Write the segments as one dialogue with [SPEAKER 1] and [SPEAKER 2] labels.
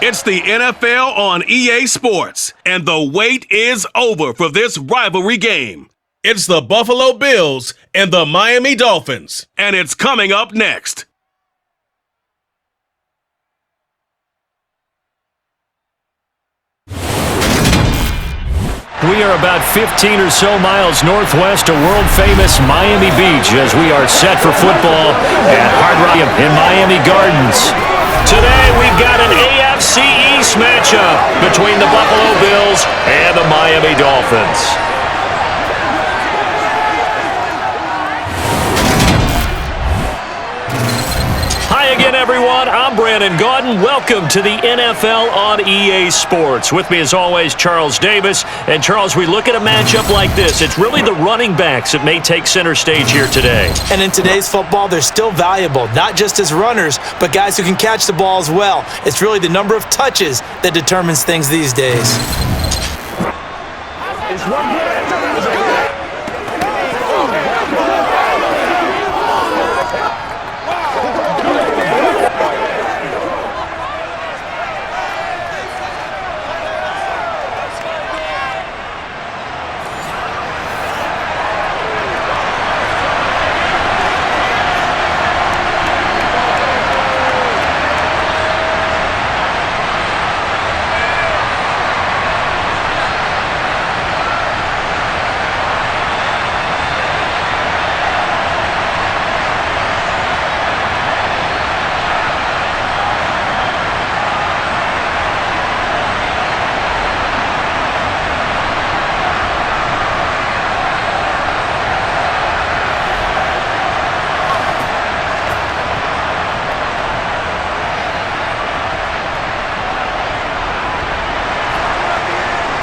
[SPEAKER 1] It's the NFL on EA Sports, and the wait is over for this rivalry game. It's the Buffalo Bills and the Miami Dolphins, and it's coming up next.
[SPEAKER 2] We are about 15 or so miles northwest of world-famous Miami Beach as we are set for football at Hard Rock in Miami Gardens. Today we've got an AFC East matchup between the Buffalo Bills and the Miami Dolphins. Hi again, everyone. I'm Brandon Gaudin. Welcome to the NFL on EA Sports. With me, as always, Charles Davis. And, Charles, we look at a matchup like this. It's really the running backs that may take center stage here today.
[SPEAKER 3] And in today's football, they're still valuable, not just as runners, but guys who can catch the ball as well. It's really the number of touches that determines things these days.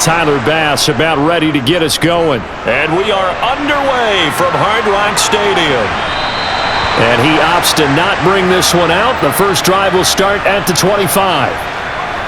[SPEAKER 2] Tyler Bass about ready to get us going. And we are underway from Hard Rock Stadium. And he opts to not bring this one out. The first drive will start at the 25.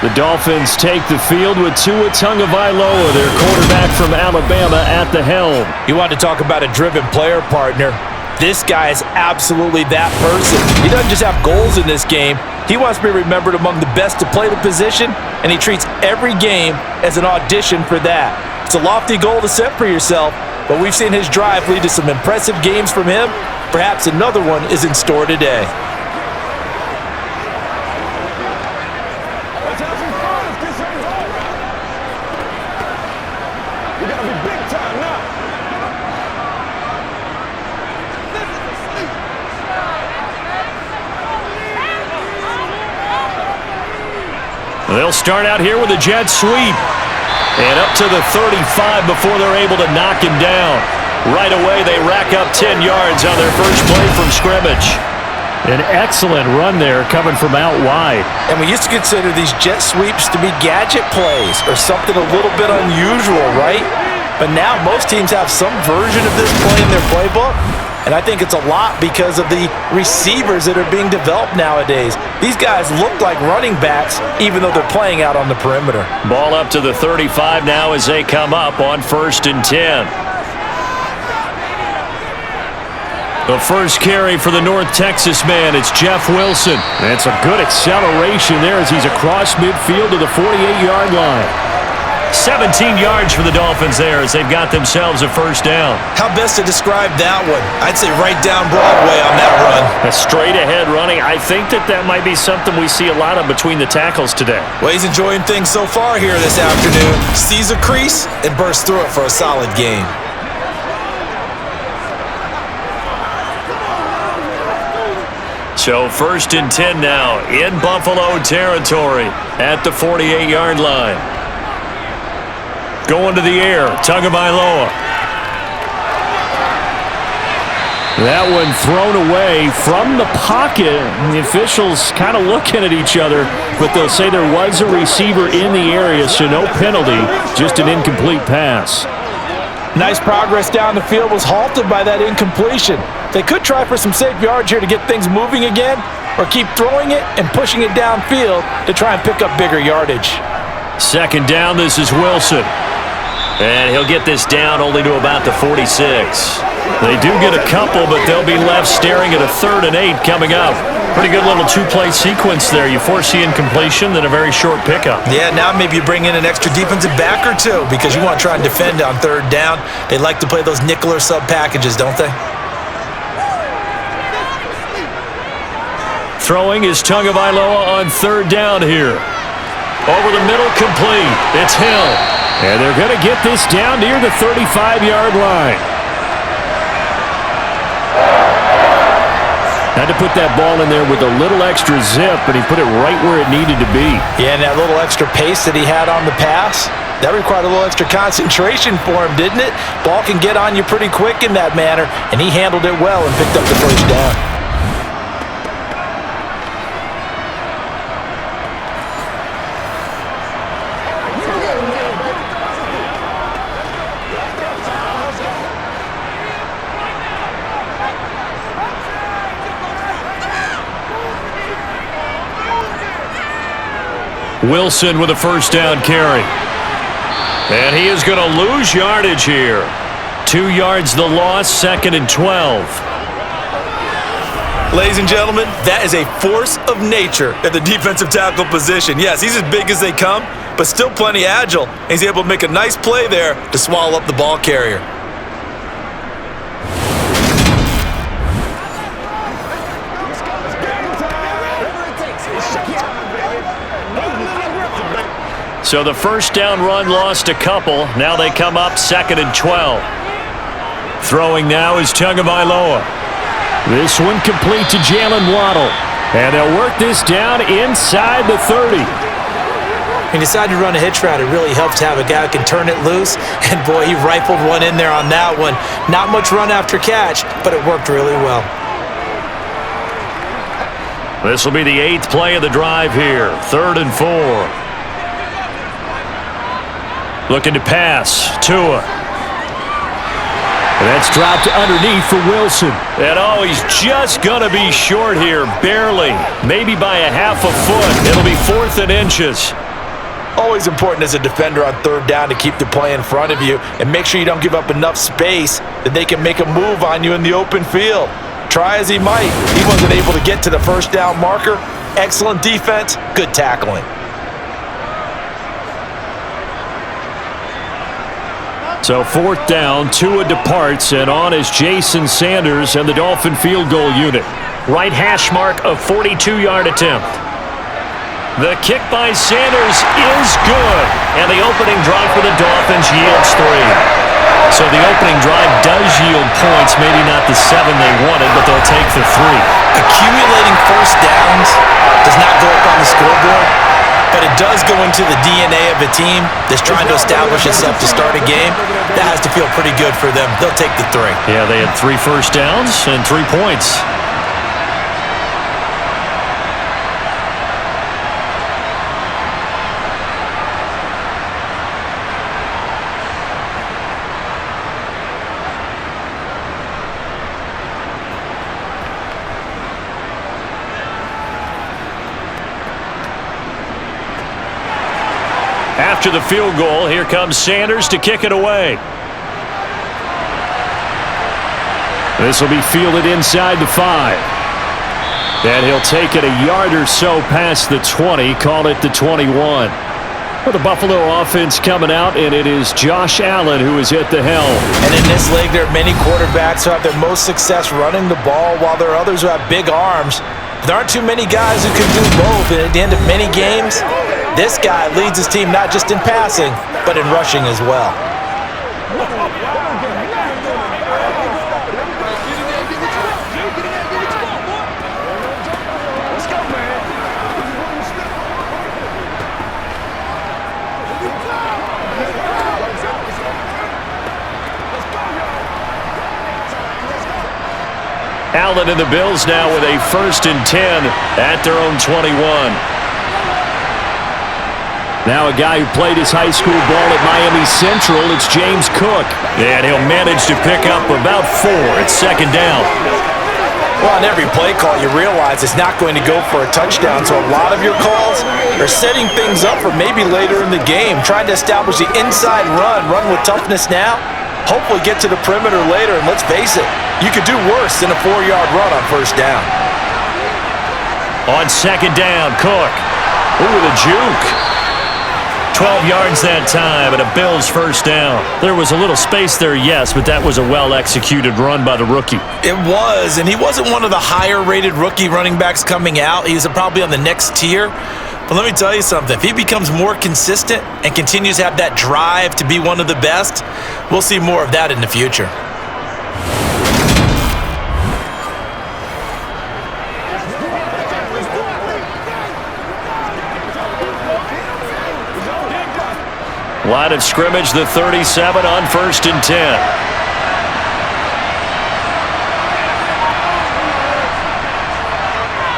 [SPEAKER 2] The Dolphins take the field with Tua Tagovailoa, their quarterback from Alabama, at the helm.
[SPEAKER 3] You want to talk about a driven player, partner. This guy is absolutely that person. He doesn't just have goals in this game. He wants to be remembered among the best to play the position, and he treats every game as an audition for that. It's a lofty goal to set for yourself, but we've seen his drive lead to some impressive games from him. Perhaps another one is in store today.
[SPEAKER 2] They'll start out here with a jet sweep. And up to the 35 before they're able to knock him down. Right away, they rack up 10 yards on their first play from scrimmage. An excellent run there coming from out wide.
[SPEAKER 3] And we used to consider these jet sweeps to be gadget plays or something a little bit unusual, right? But now most teams have some version of this play in their playbook. And I think it's a lot because of the receivers that are being developed nowadays. These guys look like running backs, even though they're playing out on the perimeter.
[SPEAKER 2] Ball up to the 35 now as they come up on 1st and 10. The first carry for the North Texas man, it's Jeff Wilson. And it's a good acceleration there as he's across midfield to the 48-yard line. 17 yards for the Dolphins there as they've got themselves a first down.
[SPEAKER 3] How best to describe that one? I'd say right down Broadway on that run.
[SPEAKER 2] A straight-ahead running. I think that might be something we see a lot of between the tackles today.
[SPEAKER 3] Well, he's enjoying things so far here this afternoon. Sees a crease and bursts through it for a solid gain.
[SPEAKER 2] So 1st and 10 now in Buffalo territory at the 48-yard line. Going to the air, Tagovailoa. That one thrown away from the pocket. The officials kind of looking at each other, but they'll say there was a receiver in the area, so no penalty, just an incomplete pass.
[SPEAKER 3] Nice progress down the field was halted by that incompletion. They could try for some safe yards here to get things moving again, or keep throwing it and pushing it downfield to try and pick up bigger yardage.
[SPEAKER 2] 2nd down, this is Wilson. And he'll get this down only to about the 46. They do get a couple, but they'll be left staring at a 3rd and 8 coming up. Pretty good little two-play sequence there. You force the incompletion, then a very short pickup.
[SPEAKER 3] Yeah, now maybe you bring in an extra defensive back or two because you want to try and defend on third down. They like to play those nickel or sub packages, don't they?
[SPEAKER 2] Throwing is Tagovailoa on third down here. Over the middle, complete. It's Hill. And they're going to get this down near the 35-yard line. Had to put that ball in there with a little extra zip, but he put it right where it needed to be.
[SPEAKER 3] Yeah, and that little extra pace that he had on the pass, that required a little extra concentration for him, didn't it? Ball can get on you pretty quick in that manner, and he handled it well and picked up the first down.
[SPEAKER 2] Wilson with a first down carry. And he is going to lose yardage here. 2 yards the loss, 2nd and 12.
[SPEAKER 3] Ladies and gentlemen, that is a force of nature at the defensive tackle position. Yes, he's as big as they come, but still plenty agile. And he's able to make a nice play there to swallow up the ball carrier.
[SPEAKER 2] So the first down run lost a couple. Now they come up 2nd and 12. Throwing now is Tagovailoa. This one complete to Jalen Waddle. And they'll work this down inside the 30.
[SPEAKER 3] He decided to run a hitch route. It really helps to have a guy who can turn it loose. And boy, he rifled one in there on that one. Not much run after catch, but it worked really well.
[SPEAKER 2] This will be the 8th play of the drive here. 3rd and 4. Looking to pass. Tua. And that's dropped underneath for Wilson. And oh, he's just going to be short here. Barely. Maybe by a half a foot. It'll be 4th and inches.
[SPEAKER 3] Always important as a defender on third down to keep the play in front of you and make sure you don't give up enough space that they can make a move on you in the open field. Try as he might, he wasn't able to get to the first down marker. Excellent defense, good tackling.
[SPEAKER 2] So 4th down, Tua departs, and on is Jason Sanders and the Dolphin field goal unit. Right hash mark of 42-yard attempt. The kick by Sanders is good, and the opening drive for the Dolphins yields 3. So the opening drive does yield points, maybe not the 7 they wanted, but they'll take the 3.
[SPEAKER 3] Accumulating first downs does not go up on the scoreboard, but it does go into the DNA of a team that's trying to establish itself to start a game. That has to feel pretty good for them. They'll take the 3.
[SPEAKER 2] Yeah, they had 3 first downs and 3 points. After the field goal, here comes Sanders to kick it away. This will be fielded inside the 5. And he'll take it a yard or so past the 20, call it the 21. For the Buffalo offense coming out, and it is Josh Allen who is at the helm.
[SPEAKER 3] And in this league, there are many quarterbacks who have their most success running the ball, while there are others who have big arms. There aren't too many guys who can do both, and at the end of many games, this guy leads his team not just in passing, but in rushing as well.
[SPEAKER 2] Allen and the Bills now with a 1st and 10 at their own 21. Now a guy who played his high school ball at Miami Central, it's James Cook. And he'll manage to pick up about 4 at 2nd down.
[SPEAKER 3] Well, on every play call, you realize it's not going to go for a touchdown, so a lot of your calls are setting things up for maybe later in the game, trying to establish the inside run with toughness now, hopefully get to the perimeter later, and let's face it, you could do worse than a 4-yard run on 1st down.
[SPEAKER 2] On second down, Cook. Ooh, the juke. 12 yards that time and a Bills first down. There was a little space there, yes, but that was a well-executed run by the rookie.
[SPEAKER 3] It was, and he wasn't one of the higher-rated rookie running backs coming out. He's probably on the next tier. But let me tell you something. If he becomes more consistent and continues to have that drive to be one of the best, we'll see more of that in the future.
[SPEAKER 2] Line of scrimmage, the 37 on 1st and 10.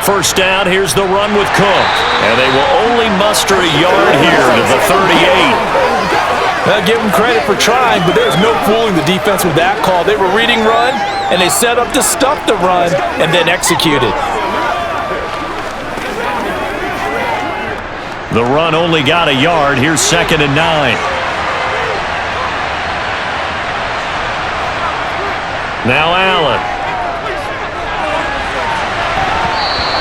[SPEAKER 2] First down, here's the run with Cook. And they will only muster a yard here to the 38.
[SPEAKER 3] I'll give them credit for trying, but there's no fooling the defense with that call. They were reading run, and they set up to stuff the run, and then executed.
[SPEAKER 2] The run only got a yard. Here's 2nd and 9. Now Allen.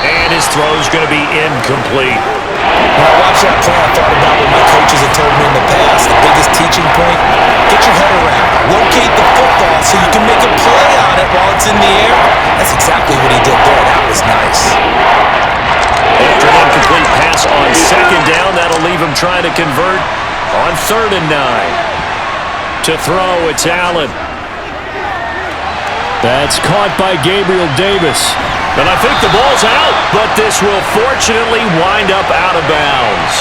[SPEAKER 2] And his throw's going to be incomplete.
[SPEAKER 3] When I watched that play, I thought about what my coaches had told me in the past. The biggest teaching point, get your head around. Locate the football so you can make a play on it while it's in the air. That's exactly what he did there. That was nice.
[SPEAKER 2] After an incomplete pass on 2nd down, that'll leave him trying to convert on 3rd and 9. To throw, it's Allen. That's caught by Gabriel Davis. And I think the ball's out, but this will fortunately wind up out of bounds.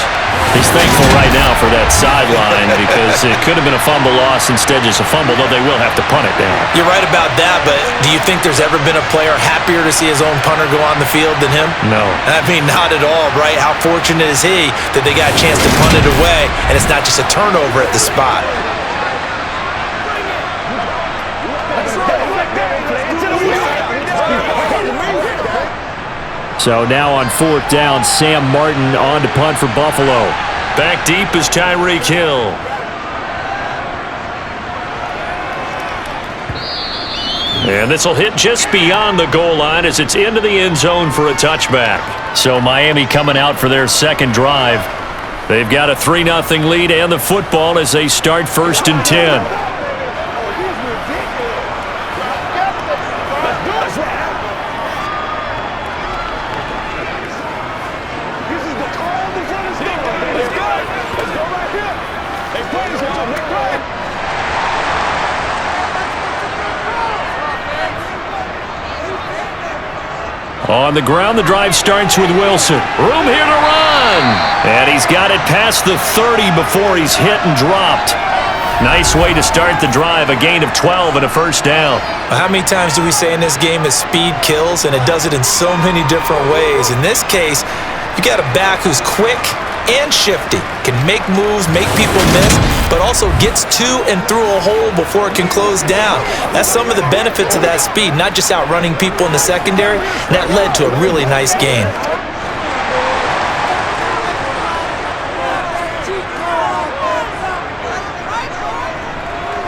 [SPEAKER 2] He's thankful right now for that sideline because it could have been a fumble loss, instead just a fumble, though they will have to punt it down.
[SPEAKER 3] You're right about that, but do you think there's ever been a player happier to see his own punter go on the field than him?
[SPEAKER 2] No.
[SPEAKER 3] I mean, not at all, right? How fortunate is he that they got a chance to punt it away, and it's not just a turnover at the spot.
[SPEAKER 2] So now on 4th down, Sam Martin on to punt for Buffalo. Back deep is Tyreek Hill. And this will hit just beyond the goal line as it's into the end zone for a touchback. So Miami coming out for their second drive. They've got a 3-0 lead and the football as they start 1st and 10. On the ground, the drive starts with Wilson. Room here to run. And he's got it past the 30 before he's hit and dropped. Nice way to start the drive, a gain of 12 and a first down.
[SPEAKER 3] How many times do we say in this game that speed kills, and it does it in so many different ways? In this case, you got a back who's quick and shifty, can make moves, make people miss, but also gets to and through a hole before it can close down. That's some of the benefits of that speed, not just outrunning people in the secondary. That led to a really nice gain.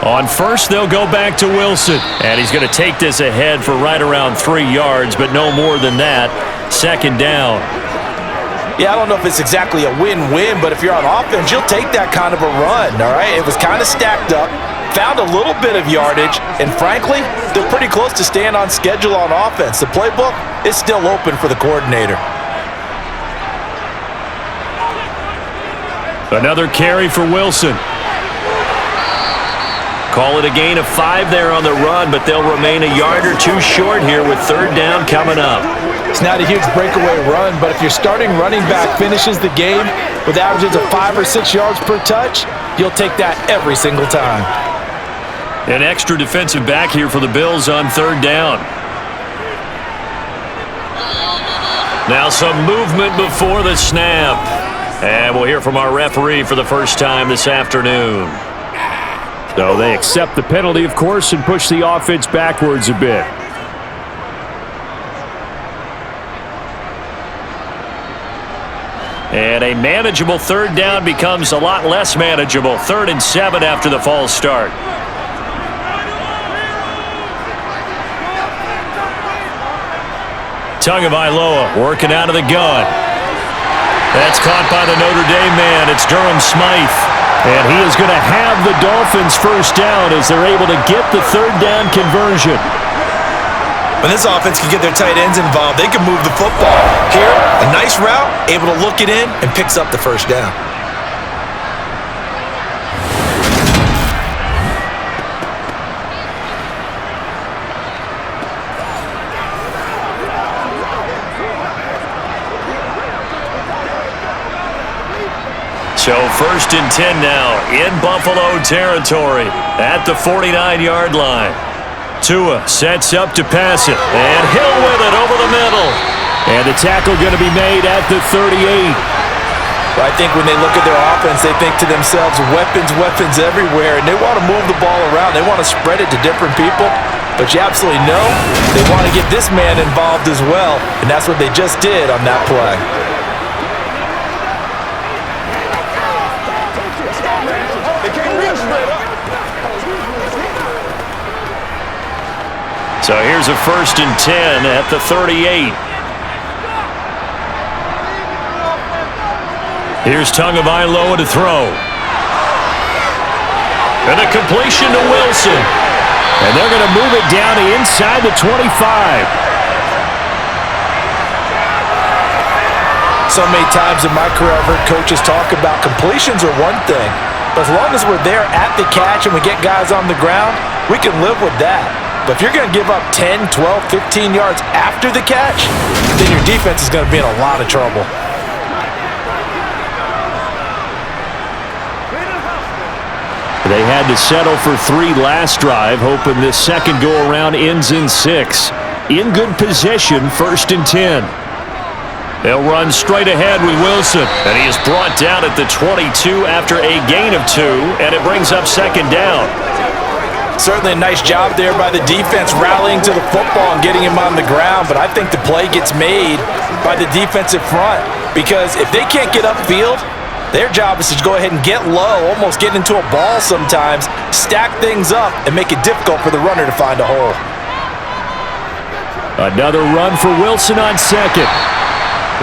[SPEAKER 2] On 1st, they'll go back to Wilson. And he's going to take this ahead for right around 3 yards, but no more than that. 2nd down.
[SPEAKER 3] Yeah, I don't know if it's exactly a win-win, but if you're on offense, you'll take that kind of a run, all right? It was kind of stacked up, found a little bit of yardage, and frankly, they're pretty close to staying on schedule on offense. The playbook is still open for the coordinator.
[SPEAKER 2] Another carry for Wilson. Call it a gain of 5 there on the run, but they'll remain a yard or 2 short here with 3rd down coming up.
[SPEAKER 3] It's not a huge breakaway run, but if your starting running back finishes the game with averages of 5 or 6 yards per touch, you'll take that every single time.
[SPEAKER 2] An extra defensive back here for the Bills on 3rd down. Now some movement before the snap. And we'll hear from our referee for the first time this afternoon. So they accept the penalty, of course, and push the offense backwards a bit. And a manageable 3rd down becomes a lot less manageable. 3rd and 7 after the false start. Tagovailoa working out of the gun. That's caught by the Notre Dame man. It's Durham Smythe. And he is going to have the Dolphins first down as they're able to get the third down conversion.
[SPEAKER 3] When this offense can get their tight ends involved, they can move the football. Here, a nice route, able to look it in, and picks up the first down.
[SPEAKER 2] So 1st and 10 now in Buffalo territory at the 49-yard line. Tua sets up to pass it, and Hill with it over the middle. And the tackle going to be made at the 38.
[SPEAKER 3] I think when they look at their offense, they think to themselves, weapons, weapons everywhere, and they want to move the ball around. They want to spread it to different people, but you absolutely know they want to get this man involved as well, and that's what they just did on that play.
[SPEAKER 2] So here's a 1st and 10 at the 38. Here's Tagovailoa to throw. And a completion to Wilson. And they're going to move it down to inside the 25.
[SPEAKER 3] So many times in my career I've heard coaches talk about completions are one thing, but as long as we're there at the catch and we get guys on the ground, we can live with that. But if you're going to give up 10, 12, 15 yards after the catch, then your defense is going to be in a lot of trouble.
[SPEAKER 2] They had to settle for 3 last drive, hoping this second go-around ends in 6. In good position, 1st and 10. They'll run straight ahead with Wilson, and he is brought down at the 22 after a gain of 2, and it brings up 2nd down.
[SPEAKER 3] Certainly a nice job there by the defense rallying to the football and getting him on the ground, but I think the play gets made by the defensive front because if they can't get upfield, their job is to go ahead and get low, almost get into a ball sometimes, stack things up, and make it difficult for the runner to find a hole.
[SPEAKER 2] Another run for Wilson on 2nd.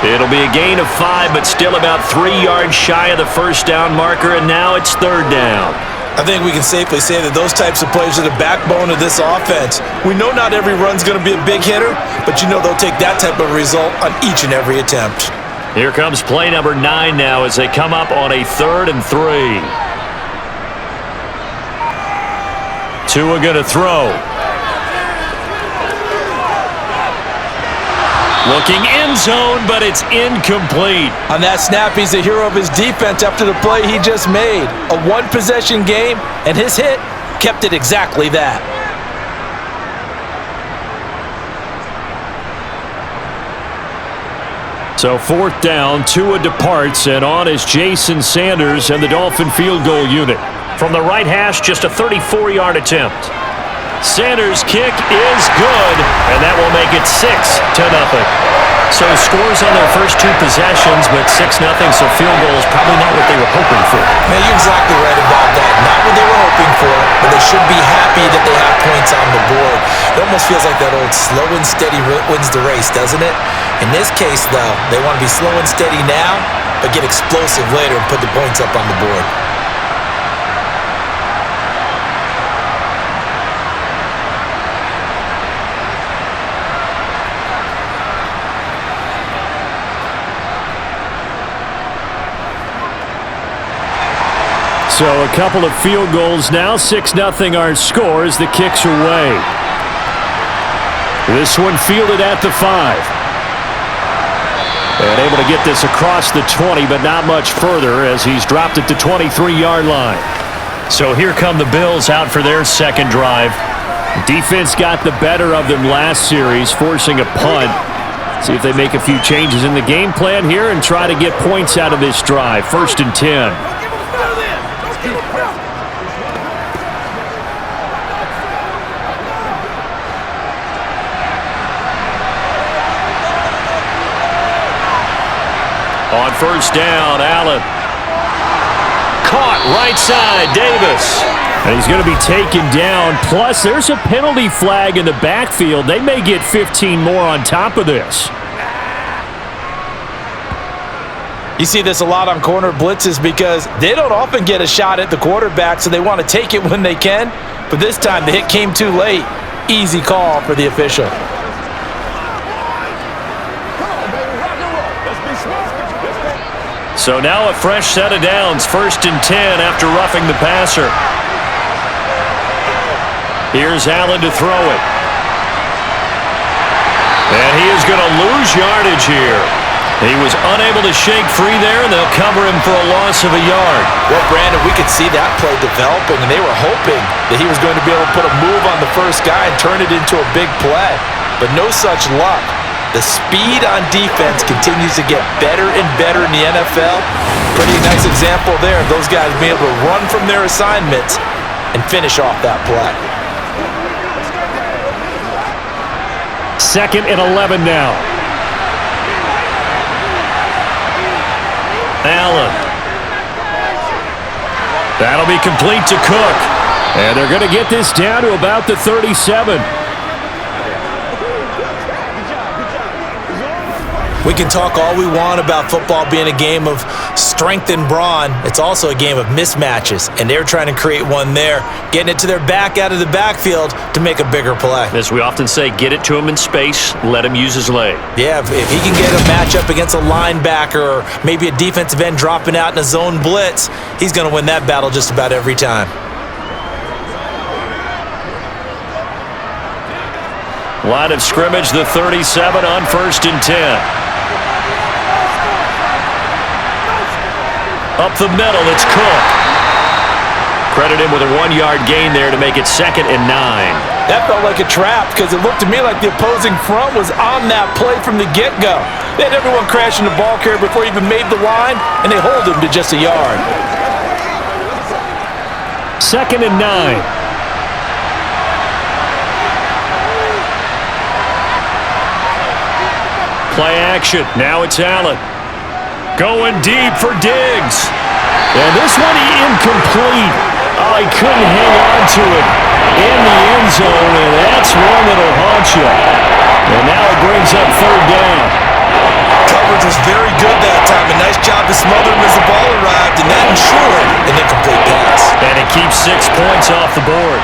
[SPEAKER 2] It'll be a gain of 5, but still about 3 yards shy of the first down marker, and now it's 3rd down.
[SPEAKER 3] I think we can safely say that those types of plays are the backbone of this offense. We know not every run's going to be a big hitter, but you know they'll take that type of result on each and every attempt.
[SPEAKER 2] Here comes play number 9 now as they come up on a 3rd and 3. Tua going to throw. Looking end zone, but it's incomplete.
[SPEAKER 3] On that snap, he's the hero of his defense after the play he just made. A one-possession game, and his hit kept it exactly that.
[SPEAKER 2] So 4th down, Tua departs, and on is Jason Sanders and the Dolphin field goal unit. From the right hash, just a 34-yard attempt. Sanders' kick is good, and that will make it 6-0. So scores on their first 2 possessions, but 6-0, so field goal is probably not what they were hoping for.
[SPEAKER 3] Man, you're exactly right about that. Not what they were hoping for, but they should be happy that they have points on the board. It almost feels like that old slow and steady wins the race, doesn't it? In this case, though, they want to be slow and steady now, but get explosive later and put the points up on the board.
[SPEAKER 2] So a couple of field goals now. 6-0 our score as the kicks away. This one fielded at the 5. And able to get this across the 20, but not much further as he's dropped it to 23-yard line. So here come the Bills out for their second drive. Defense got the better of them last series, forcing a punt. See if they make a few changes in the game plan here and try to get points out of this drive. 1st and 10. On 1st down, Allen. Caught Right side, Davis. And he's going to be taken down. Plus, there's a penalty flag in the backfield. They may get 15 more on top of this.
[SPEAKER 3] You see this a lot on corner blitzes because they don't often get a shot at the quarterback, so they want to take it when they can. But this time, the hit came too late. Easy call for the official.
[SPEAKER 2] So now a fresh set of downs, 1st and 10 after roughing the passer. Here's Allen to throw it. And he is going to lose yardage here. He was unable to shake free there, and they'll cover him for a loss of a yard.
[SPEAKER 3] Well, Brandon, we could see that play developing, and they were hoping that he was going to be able to put a move on the first guy and turn it into a big play. But no such luck. The speed on defense continues to get better and better in the NFL. Pretty nice example there of those guys being able to run from their assignments and finish off that play.
[SPEAKER 2] 2nd and 11 now. Allen. That'll be complete to Cook. And they're going to get this down to about the 37.
[SPEAKER 3] We can talk all we want about football being a game of strength and brawn. It's also a game of mismatches, and they're trying to create one there, getting it to their back out of the backfield to make a bigger play.
[SPEAKER 2] As we often say, get it to him in space, let him use his leg.
[SPEAKER 3] Yeah, if he can get a matchup against a linebacker or maybe a defensive end dropping out in a zone blitz, he's going to win that battle just about every time.
[SPEAKER 2] Line of scrimmage, the 37 on 1st and 10. Up the middle, it's Cook. Credit him with a 1-yard gain there to make it 2nd and 9.
[SPEAKER 3] That felt like a trap because it looked to me like the opposing front was on that play from the get-go. They had everyone crashing the ball carrier before he even made the line, and they hold him to just a yard.
[SPEAKER 2] 2nd and 9. Play action. Now it's Allen. Going deep for Diggs. And this one incomplete. Oh, he couldn't hang on to it in the end zone, and that's one that'll haunt you. And now it brings up 3rd down.
[SPEAKER 3] Coverage was very good that time. A nice job to smother him as the ball arrived, and that ensured an incomplete pass.
[SPEAKER 2] And it keeps 6 points off the board.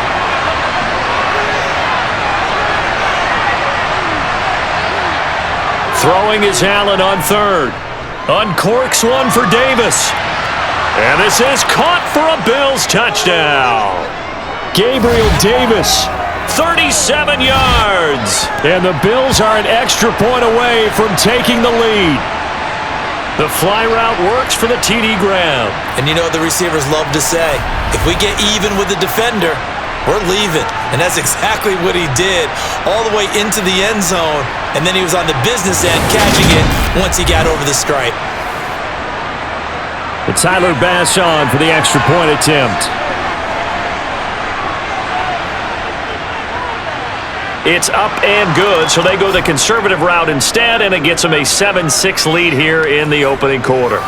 [SPEAKER 2] Throwing is Allen on 3rd. Uncorks one for Davis. And this is caught for a Bills touchdown. Gabriel Davis, 37 yards. And the Bills are an extra point away from taking the lead. The fly route works for the TD Graham.
[SPEAKER 3] And you know what the receivers love to say? If we get even with the defender, we're leaving. And that's exactly what he did, all the way into the end zone. And then he was on the business end catching it once he got over the stripe.
[SPEAKER 2] It's Tyler Bass on for the extra point attempt. It's up and good, so they go the conservative route instead, and it gets them a 7-6 lead here in the opening quarter.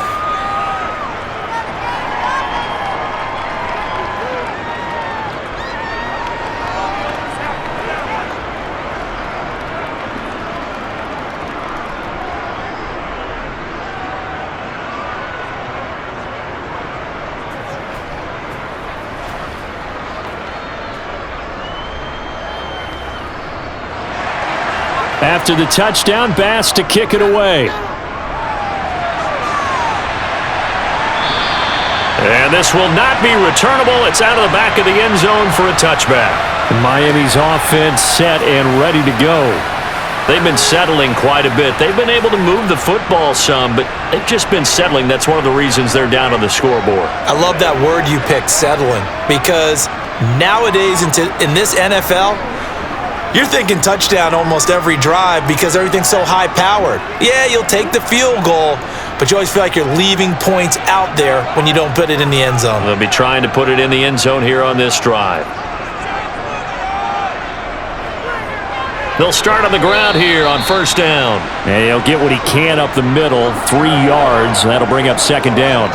[SPEAKER 2] After the touchdown, Bass to kick it away. And this will not be returnable. It's out of the back of the end zone for a touchback. Miami's offense set and ready to go. They've been settling quite a bit. They've been able to move the football some, but they've just been settling. That's one of the reasons they're down on the scoreboard.
[SPEAKER 3] I love that word you picked, settling, because nowadays in this NFL, you're thinking touchdown almost every drive because everything's so high-powered. Yeah, you'll take the field goal, but you always feel like you're leaving points out there when you don't put it in the end zone.
[SPEAKER 2] They'll be trying to put it in the end zone here on this drive. They'll start on the ground here on 1st down. And he'll get what he can up the middle, 3 yards. That'll bring up 2nd down.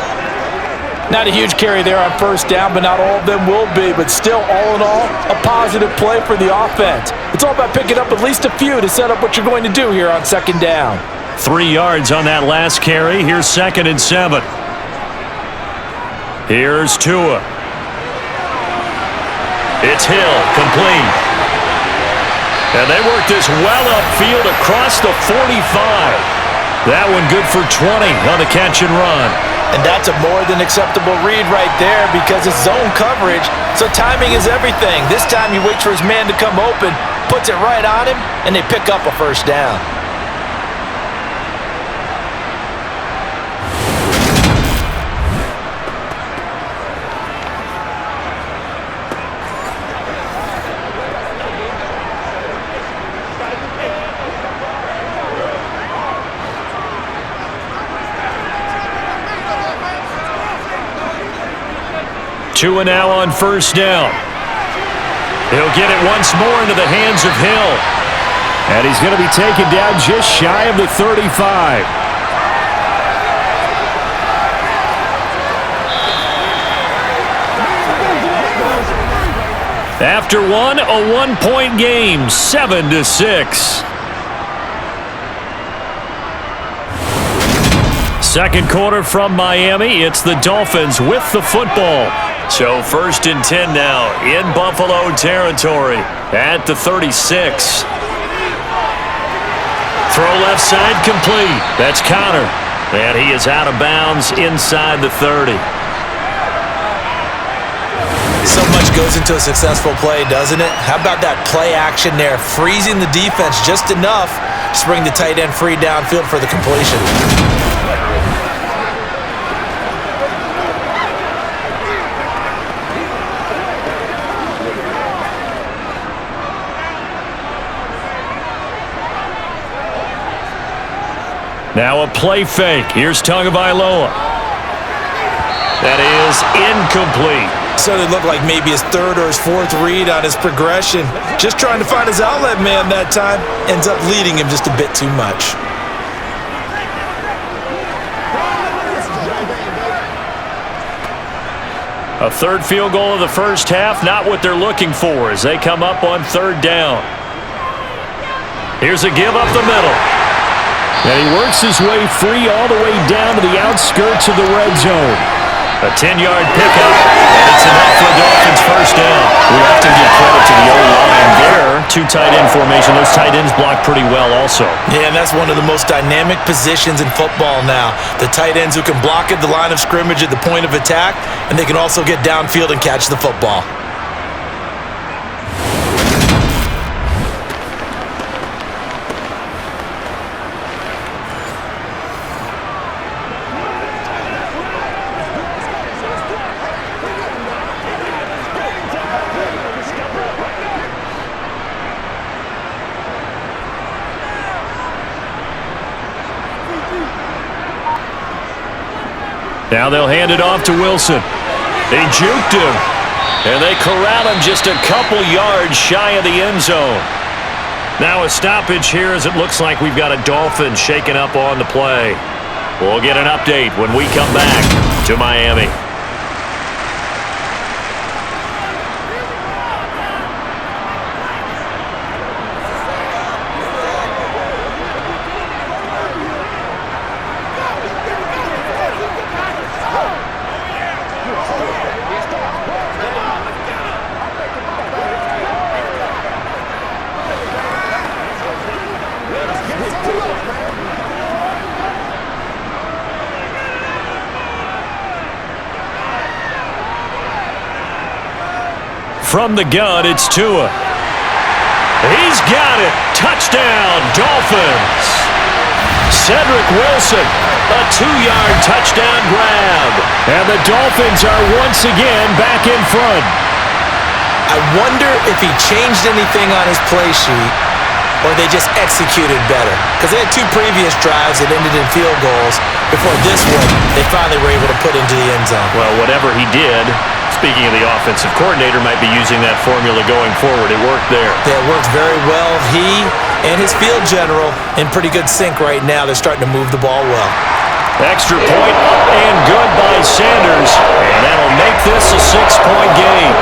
[SPEAKER 3] Not a huge carry there on first down, but not all of them will be. But still, all in all, a positive play for the offense. It's all about picking up at least a few to set up what you're going to do here on second down.
[SPEAKER 2] 3 yards on that last carry. Here's 2nd and 7. Here's Tua. It's Hill, complete. And they work this well upfield across the 45. That one good for 20 on the catch and run.
[SPEAKER 3] And that's a more than acceptable read right there because it's zone coverage, so timing is everything. This time he waits for his man to come open, puts it right on him, and they pick up a first down.
[SPEAKER 2] Tua now on first down. He'll get it once more into the hands of Hill. And he's going to be taken down just shy of the 35. After one, a one-point game, 7-6. Second quarter from Miami. It's the Dolphins with the football. So 1st and 10 now in Buffalo territory at the 36. Throw left side complete. That's Connor. And he is out of bounds inside the 30.
[SPEAKER 3] So much goes into a successful play, doesn't it? How about that play action there, freezing the defense just enough to bring the tight end free downfield for the completion.
[SPEAKER 2] Now a play fake. Here's Tagovailoa. That is incomplete.
[SPEAKER 3] So it looked like maybe his 3rd or his 4th read on his progression. Just trying to find his outlet man that time. Ends up leading him just a bit too much.
[SPEAKER 2] A 3rd field goal of the first half, not what they're looking for as they come up on 3rd down. Here's a give up the middle. And he works his way free all the way down to the outskirts of the red zone. A 10-yard pickup, and it's enough for a Dolphins first down. We often give credit to the O-line there. 2 tight end formation. Those tight ends block pretty well also.
[SPEAKER 3] Yeah, and that's one of the most dynamic positions in football now. The tight ends who can block at the line of scrimmage at the point of attack, and they can also get downfield and catch the football.
[SPEAKER 2] Now they'll hand it off to Wilson. They juked him, and they corral him just a couple yards shy of the end zone. Now a stoppage here as it looks like we've got a Dolphin shaken up on the play. We'll get an update when we come back to Miami. From the gun, it's Tua. He's got it. Touchdown, Dolphins. Cedric Wilson, a 2-yard touchdown grab. And the Dolphins are once again back in front.
[SPEAKER 3] I wonder if he changed anything on his play sheet or they just executed better. Because they had 2 previous drives that ended in field goals. Before this one, they finally were able to put into the end zone.
[SPEAKER 2] Well, whatever he did, speaking of the offensive coordinator, might be using that formula going forward. It worked there.
[SPEAKER 3] Yeah, it worked very well. He and his field general in pretty good sync right now. They're starting to move the ball well.
[SPEAKER 2] Extra point up and good by Sanders. And that'll make this a 6-point game.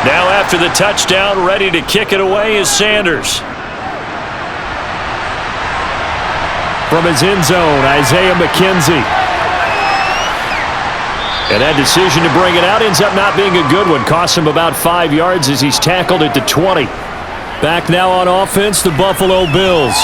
[SPEAKER 2] Now after the touchdown, ready to kick it away is Sanders. From his end zone, Isaiah McKenzie. And that decision to bring it out ends up not being a good one. Costs him about 5 yards as he's tackled at the 20. Back now on offense, the Buffalo Bills.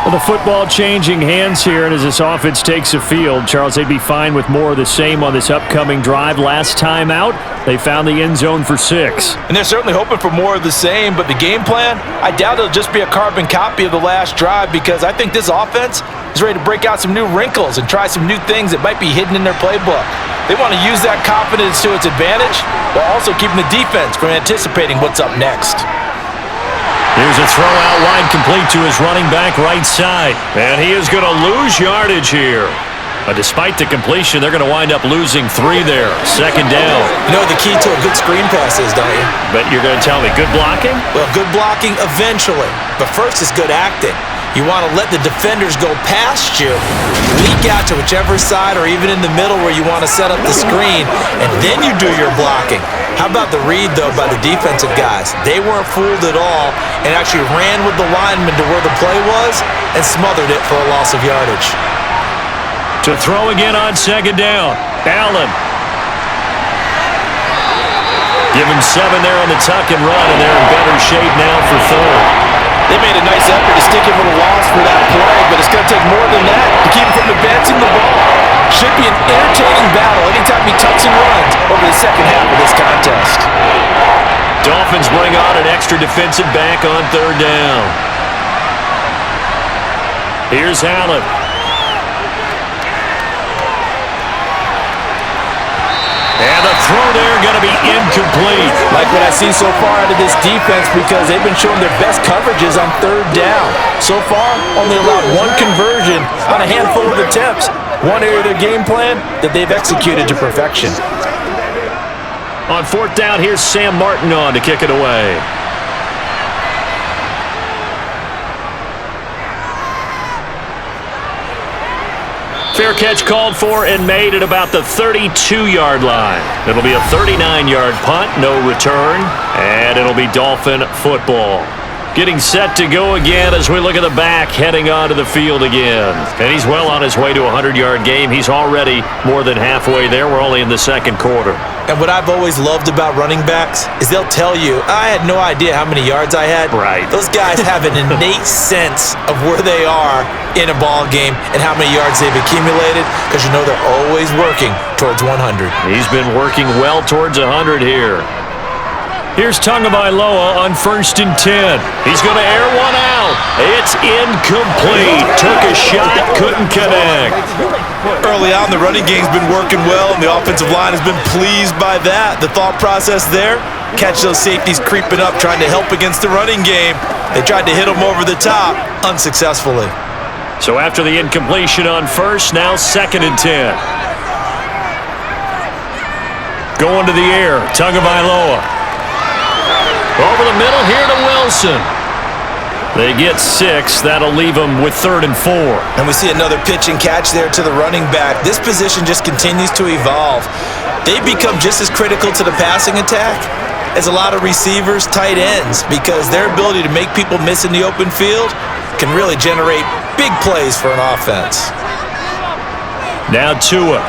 [SPEAKER 2] Well, the football changing hands here, and as this offense takes the field, Charles, they'd be fine with more of the same on this upcoming drive. Last time out, they found the end zone for 6.
[SPEAKER 3] And they're certainly hoping for more of the same, but the game plan, I doubt it'll just be a carbon copy of the last drive, because I think this offense is ready to break out some new wrinkles and try some new things that might be hidden in their playbook. They want to use that confidence to its advantage, while also keeping the defense from anticipating what's up next.
[SPEAKER 2] Here's a throw out wide, complete to his running back right side. And he is going to lose yardage here. Despite the completion, they're going to wind up losing 3 there. Second down.
[SPEAKER 3] You know what the key to a good screen pass is, don't you?
[SPEAKER 2] But you're going to tell me good blocking?
[SPEAKER 3] Well, good blocking eventually. But first is good acting. You want to let the defenders go past you, leak out to whichever side or even in the middle where you want to set up the screen, and then you do your blocking. How about the read, though, by the defensive guys? They weren't fooled at all and actually ran with the lineman to where the play was and smothered it for a loss of yardage.
[SPEAKER 2] To throw again on second down. Allen. Give him 7 there on the tuck and run, and they're in better shape now for third.
[SPEAKER 3] They made a nice effort to stick him with a loss for that play, but it's going to take more than that to keep him from advancing the ball. Should be an entertaining battle anytime he tucks and runs over the second half of this contest.
[SPEAKER 2] Dolphins bring on an extra defensive back on third down. Here's Allen. And the throw there going to be incomplete.
[SPEAKER 3] Like what I see so far out of this defense, because they've been showing their best coverages on third down. So far, only allowed 1 conversion on a handful of attempts. One area of their game plan that they've executed to perfection.
[SPEAKER 2] On fourth down, here's Sam Martin on to kick it away. Fair catch called for and made at about the 32-yard line. It'll be a 39-yard punt, no return, and it'll be Dolphin football. Getting set to go again as we look at the back, heading onto the field again. And he's well on his way to a 100-yard game. He's already more than halfway there. We're only in the second quarter.
[SPEAKER 3] And what I've always loved about running backs is they'll tell you, I had no idea how many yards I had.
[SPEAKER 2] Right.
[SPEAKER 3] Those guys have an innate sense of where they are in a ball game and how many yards they've accumulated, because you know they're always working towards 100.
[SPEAKER 2] He's been working well towards 100 here. Here's Tagovailoa on 1st and 10. He's going to air one out. It's incomplete. Took a shot, couldn't connect.
[SPEAKER 3] Early on, the running game's been working well, and the offensive line has been pleased by that. The thought process there, catch those safeties creeping up, trying to help against the running game. They tried to hit them over the top, unsuccessfully.
[SPEAKER 2] So after the incompletion on 1st, now 2nd and 10. Going to the air, Tagovailoa. Over the middle here to Wilson. They get 6. That'll leave them with 3rd and 4.
[SPEAKER 3] And we see another pitch and catch there to the running back. This position just continues to evolve. They've become just as critical to the passing attack as a lot of receivers, tight ends, because their ability to make people miss in the open field can really generate big plays for an offense.
[SPEAKER 2] Now Tua.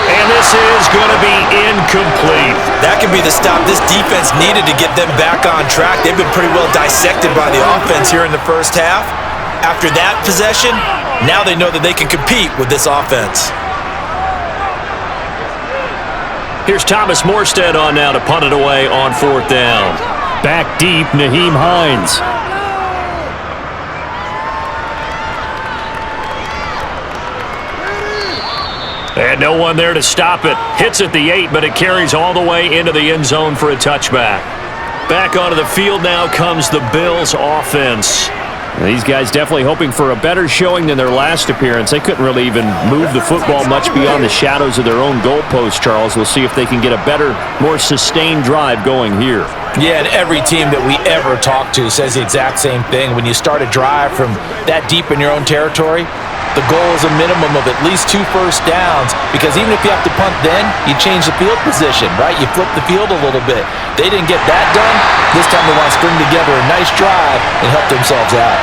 [SPEAKER 2] And this is going to be incomplete.
[SPEAKER 3] That could be the stop this defense needed to get them back on track. They've been pretty well dissected by the offense here in the first half. After that possession, now they know that they can compete with this offense.
[SPEAKER 2] Here's Thomas Morstead on now to punt it away on 4th down. Back deep, Nyheim Hines. And no one there to stop it. Hits at the 8, but it carries all the way into the end zone for a touchback. Back onto the field now comes the Bills offense. These guys definitely hoping for a better showing than their last appearance. They couldn't really even move the football much beyond the shadows of their own goalpost, Charles. We'll see if they can get a better, more sustained drive going here.
[SPEAKER 3] Yeah, and every team that we ever talk to says the exact same thing. When you start a drive from that deep in your own territory, the goal is a minimum of at least 2 first downs, because even if you have to punt then, you change the field position, right? You flip the field a little bit. They didn't get that done. This time they want to string together a nice drive and help themselves out.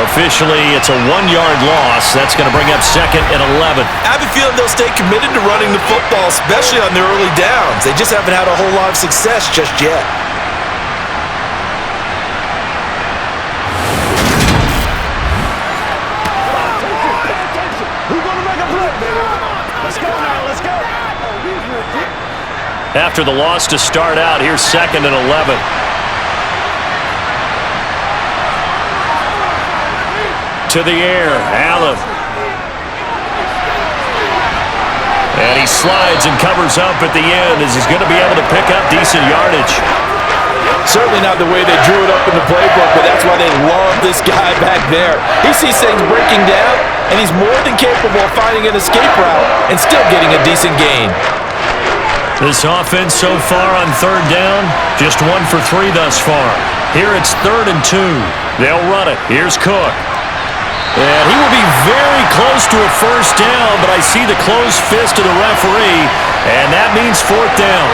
[SPEAKER 2] Officially, it's a 1-yard loss. That's going to bring up 2nd and 11.
[SPEAKER 3] I have a feeling they'll stay committed to running the football, especially on their early downs. They just haven't had a whole lot of success just yet.
[SPEAKER 2] After the loss to start out, here's 2nd and 11. To the air, Allen. And he slides and covers up at the end as he's going to be able to pick up decent yardage.
[SPEAKER 3] Certainly not the way they drew it up in the playbook, but that's why they love this guy back there. He sees things breaking down, and he's more than capable of finding an escape route and still getting a decent gain.
[SPEAKER 2] This offense so far on 3rd down, just 1 for 3 thus far. Here it's 3rd and 2. They'll run it. Here's Cook. And he will be very close to a first down, but I see the closed fist of the referee, and that means 4th down.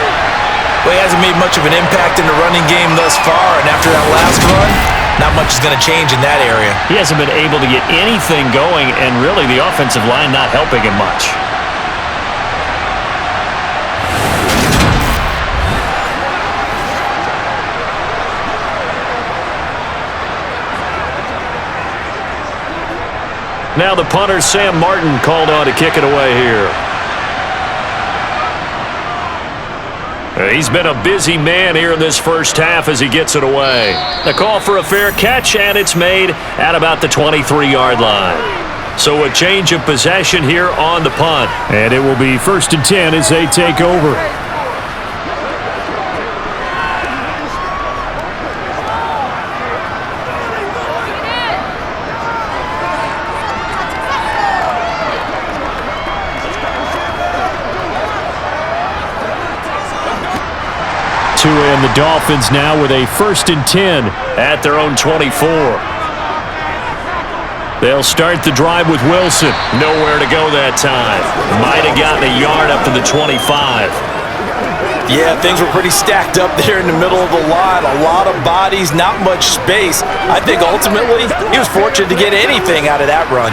[SPEAKER 3] Well, he hasn't made much of an impact in the running game thus far, and after that last run, not much is going to change in that area.
[SPEAKER 2] He hasn't been able to get anything going, and really the offensive line not helping him much. Now the punter, Sam Martin, called on to kick it away here. He's been a busy man here in this first half as he gets it away. The call for a fair catch, and it's made at about the 23-yard line. So a change of possession here on the punt. And it will be 1st and 10 as they take over. And the Dolphins now with a 1st and 10 at their own 24. They'll start the drive with Wilson. Nowhere to go that time. Might have gotten a yard up to the 25.
[SPEAKER 3] Yeah, things were pretty stacked up there in the middle of the line. A lot of bodies, not much space. I think ultimately he was fortunate to get anything out of that run.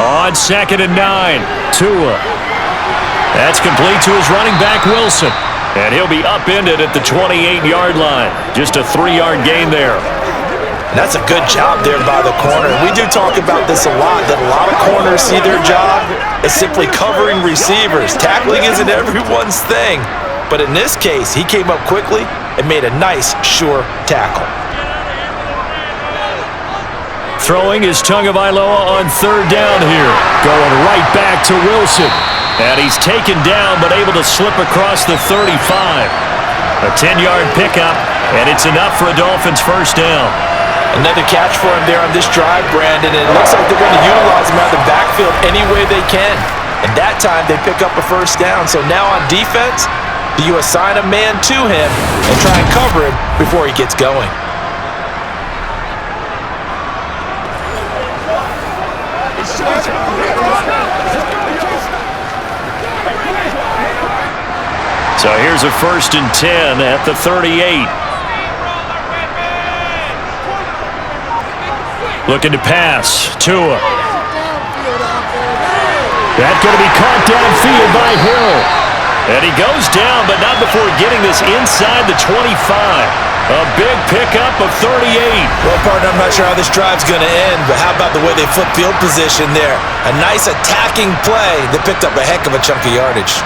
[SPEAKER 2] On 2nd and 9, Tua. That's complete to his running back, Wilson. And he'll be upended at the 28-yard line. Just a 3-yard gain there.
[SPEAKER 3] That's a good job there by the corner. We do talk about this a lot, that a lot of corners see their job as simply covering receivers. Tackling isn't everyone's thing. But in this case, he came up quickly and made a nice, sure tackle.
[SPEAKER 2] Throwing is Tagovailoa on 3rd down here. Going right back to Wilson. And he's taken down but able to slip across the 35. A 10-yard pickup, and it's enough for a Dolphins first down.
[SPEAKER 3] Another catch for him there on this drive, Brandon, and it looks like they're going to utilize him out of the backfield any way they can. And that time they pick up a first down. So now on defense, do you assign a man to him and try and cover him before he gets going?
[SPEAKER 2] So here's a 1st and 10 at the 38. Looking to pass. Tua. That's going to be caught downfield by Hill. And he goes down, but not before getting this inside the 25. A big pickup of 38.
[SPEAKER 3] Well, partner, I'm not sure how this drive's going to end, but how about the way they flip field position there? A nice attacking play that picked up a heck of a chunk of yardage.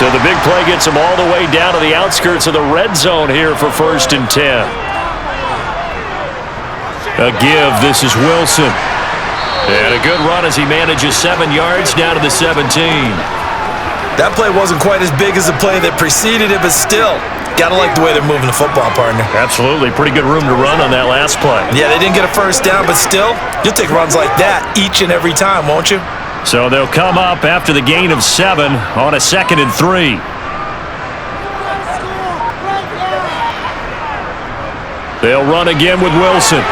[SPEAKER 2] So the big play gets them all the way down to the outskirts of the red zone here for 1st and 10. A give. This is Wilson. And a good run as he manages 7 yards down to the 17.
[SPEAKER 3] That play wasn't quite as big as the play that preceded it, but still, gotta like the way they're moving the football, partner.
[SPEAKER 2] Absolutely. Pretty good room to run on that last play.
[SPEAKER 3] Yeah, they didn't get a first down, but still, you'll take runs like that each and every time, won't you?
[SPEAKER 2] So they'll come up after the gain of 7 on a 2nd and 3. They'll run again with Wilson.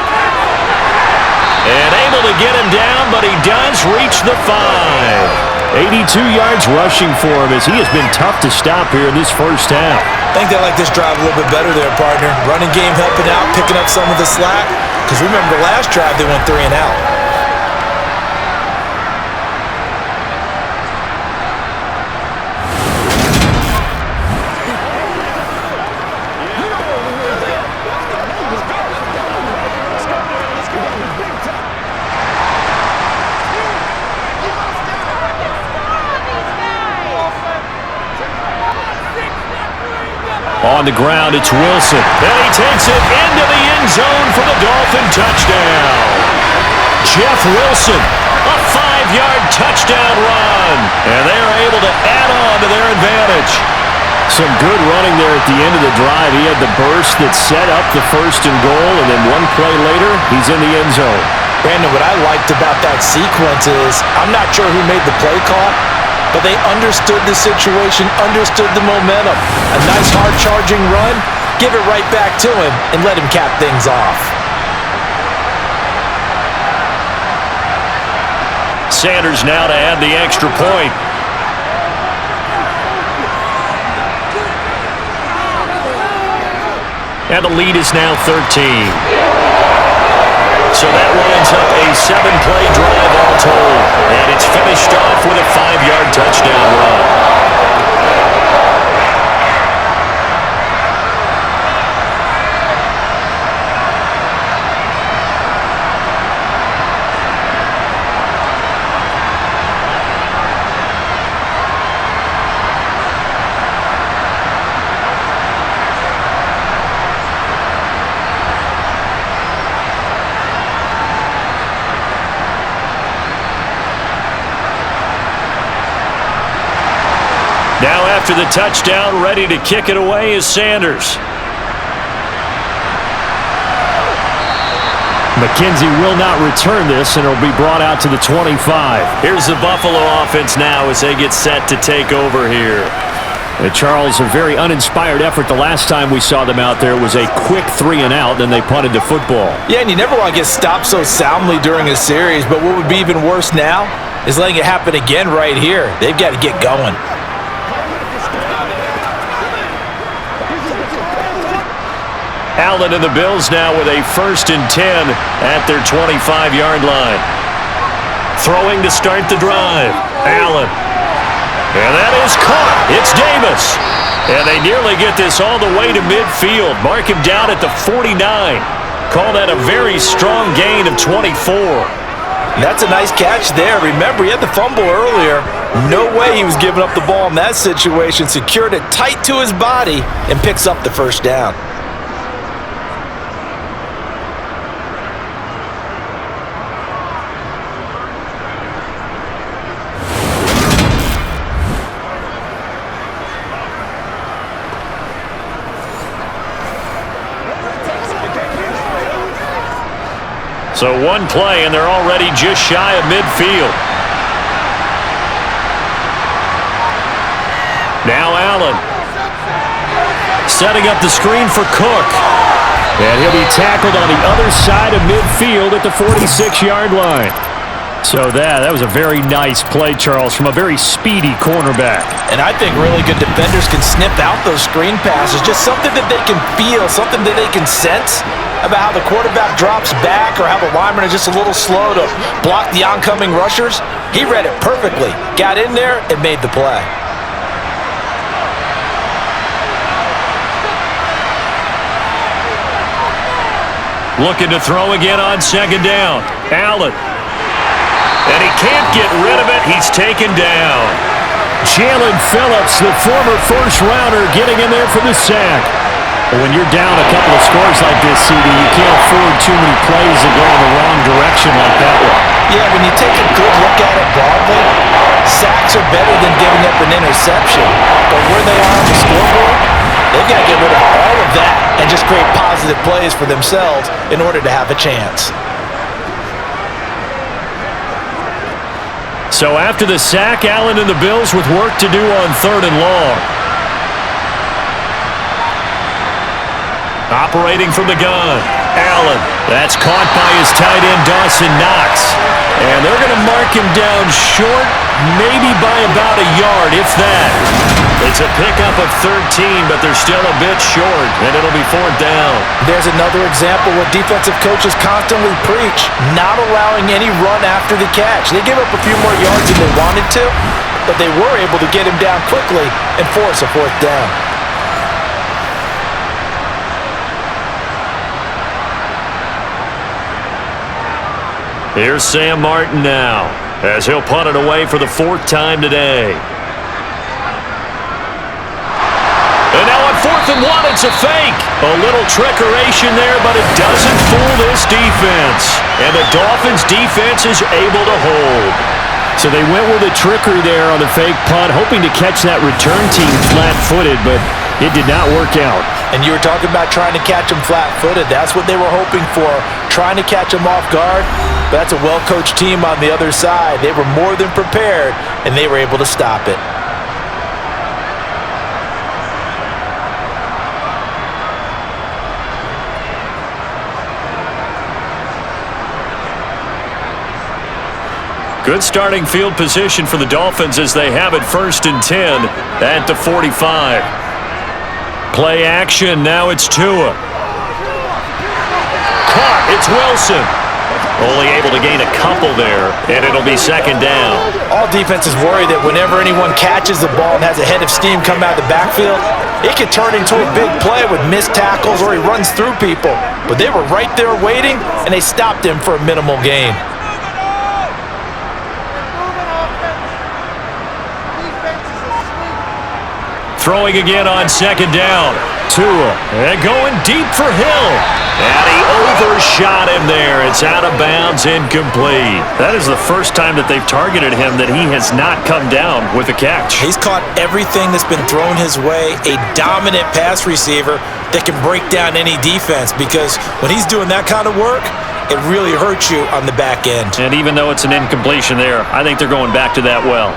[SPEAKER 2] And able to get him down, but he does reach the 5. 82 yards rushing for him as he has been tough to stop here in this first half.
[SPEAKER 3] I think they like this drive a little bit better there, partner. Running game helping out, picking up some of the slack. Because remember the last drive, they went 3 and out.
[SPEAKER 2] On the ground, it's Wilson. And he takes it into the end zone for the Dolphin touchdown. Jeff Wilson, a 5-yard touchdown run. And they are able to add on to their advantage. Some good running there at the end of the drive. He had the burst that set up the 1st and goal, and then one play later, he's in the end zone.
[SPEAKER 3] Brandon, what I liked about that sequence is I'm not sure who made the play call, but they understood the situation, understood the momentum. A nice hard-charging run, give it right back to him, and let him cap things off.
[SPEAKER 2] Sanders now to add the extra point. And the lead is now 13. So that winds up a 7-play drive all told. And it's finished off with a 5-yard touchdown run. Now after the touchdown, ready to kick it away is Sanders. McKenzie will not return this, and it'll be brought out to the 25. Here's the Buffalo offense now as they get set to take over here. And Charles, a very uninspired effort the last time we saw them out there was a quick 3 and out, then they punted the football.
[SPEAKER 3] Yeah, and you never want to get stopped so soundly during a series, but what would be even worse now is letting it happen again right here. They've got to get going.
[SPEAKER 2] Allen and the Bills now with a 1st and 10 at their 25-yard line. Throwing to start the drive. Allen. And that is caught. It's Davis. And they nearly get this all the way to midfield. Mark him down at the 49. Call that a very strong gain of 24.
[SPEAKER 3] That's a nice catch there. Remember, he had the fumble earlier. No way he was giving up the ball in that situation. Secured it tight to his body and picks up the 1st down.
[SPEAKER 2] So one play, and they're already just shy of midfield. Now Allen. Setting up the screen for Cook. And he'll be tackled on the other side of midfield at the 46-yard line. So that was a very nice play, Charles, from a very speedy cornerback.
[SPEAKER 3] And I think really good defenders can snip out those screen passes. Just something that they can feel, something that they can sense about how the quarterback drops back or how the linemen are just a little slow to block the oncoming rushers. He read it perfectly, got in there, and made the play.
[SPEAKER 2] Looking to throw again on 2nd down. Allen. And he can't get rid of it. He's taken down. Jalen Phillips, the former first-rounder, getting in there for the sack. When you're down a couple of scores like this, CD, you can't afford too many plays that go in the wrong direction like that one.
[SPEAKER 3] Yeah, when you take a good look at it broadly, sacks are better than giving up an interception. But where they are on the scoreboard, they've got to get rid of all of that and just create positive plays for themselves in order to have a chance.
[SPEAKER 2] So after the sack, Allen and the Bills with work to do on 3rd and long. Operating from the gun, Allen. That's caught by his tight end, Dawson Knox. And they're going to mark him down short, maybe by about a yard, if that. It's a pickup of 13, but they're still a bit short, and it'll be 4th down.
[SPEAKER 3] There's another example where defensive coaches constantly preach, not allowing any run after the catch. They gave up a few more yards than they wanted to, but they were able to get him down quickly and force a 4th down.
[SPEAKER 2] Here's Sam Martin now, as he'll punt it away for the 4th time today. And now on 4th and 1, it's a fake. A little trickeration there, but it doesn't fool this defense. And the Dolphins' defense is able to hold. So they went with a trickery there on the fake punt, hoping to catch that return team flat-footed, but it did not work out.
[SPEAKER 3] And you were talking about trying to catch him flat-footed. That's what they were hoping for, trying to catch him off guard. But that's a well-coached team on the other side. They were more than prepared, and they were able to stop it.
[SPEAKER 2] Good starting field position for the Dolphins as they have it 1st and 10 at the 45. Play action, now it's Tua. Caught, it's Wilson. Only able to gain a couple there, and it'll be 2nd down.
[SPEAKER 3] All defenses worry that whenever anyone catches the ball and has a head of steam come out of the backfield, it could turn into a big play with missed tackles or he runs through people. But they were right there waiting, and they stopped him for a minimal gain.
[SPEAKER 2] Throwing again on 2nd down. Tua, and going deep for Hill. And he overshot him there. It's out of bounds, incomplete. That is the first time that they've targeted him that he has not come down with a catch.
[SPEAKER 3] He's caught everything that's been thrown his way. A dominant pass receiver that can break down any defense, because when he's doing that kind of work, it really hurts you on the back end.
[SPEAKER 2] And even though it's an incompletion there, I think they're going back to that well.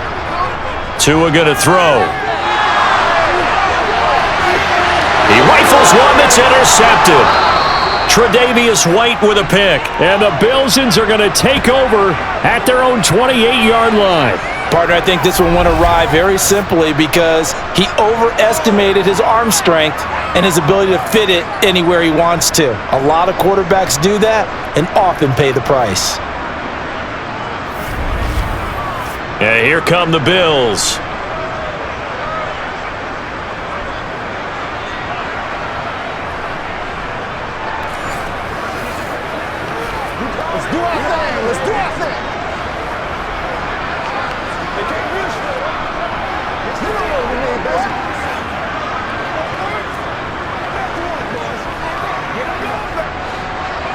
[SPEAKER 2] Tua going to throw. He rifles one that's intercepted. Tre'Davious White with a pick. And the Billsons are going to take over at their own 28-yard line.
[SPEAKER 3] Partner, I think this one went awry very simply because he overestimated his arm strength and his ability to fit it anywhere he wants to. A lot of quarterbacks do that and often pay the price.
[SPEAKER 2] And here come the Bills.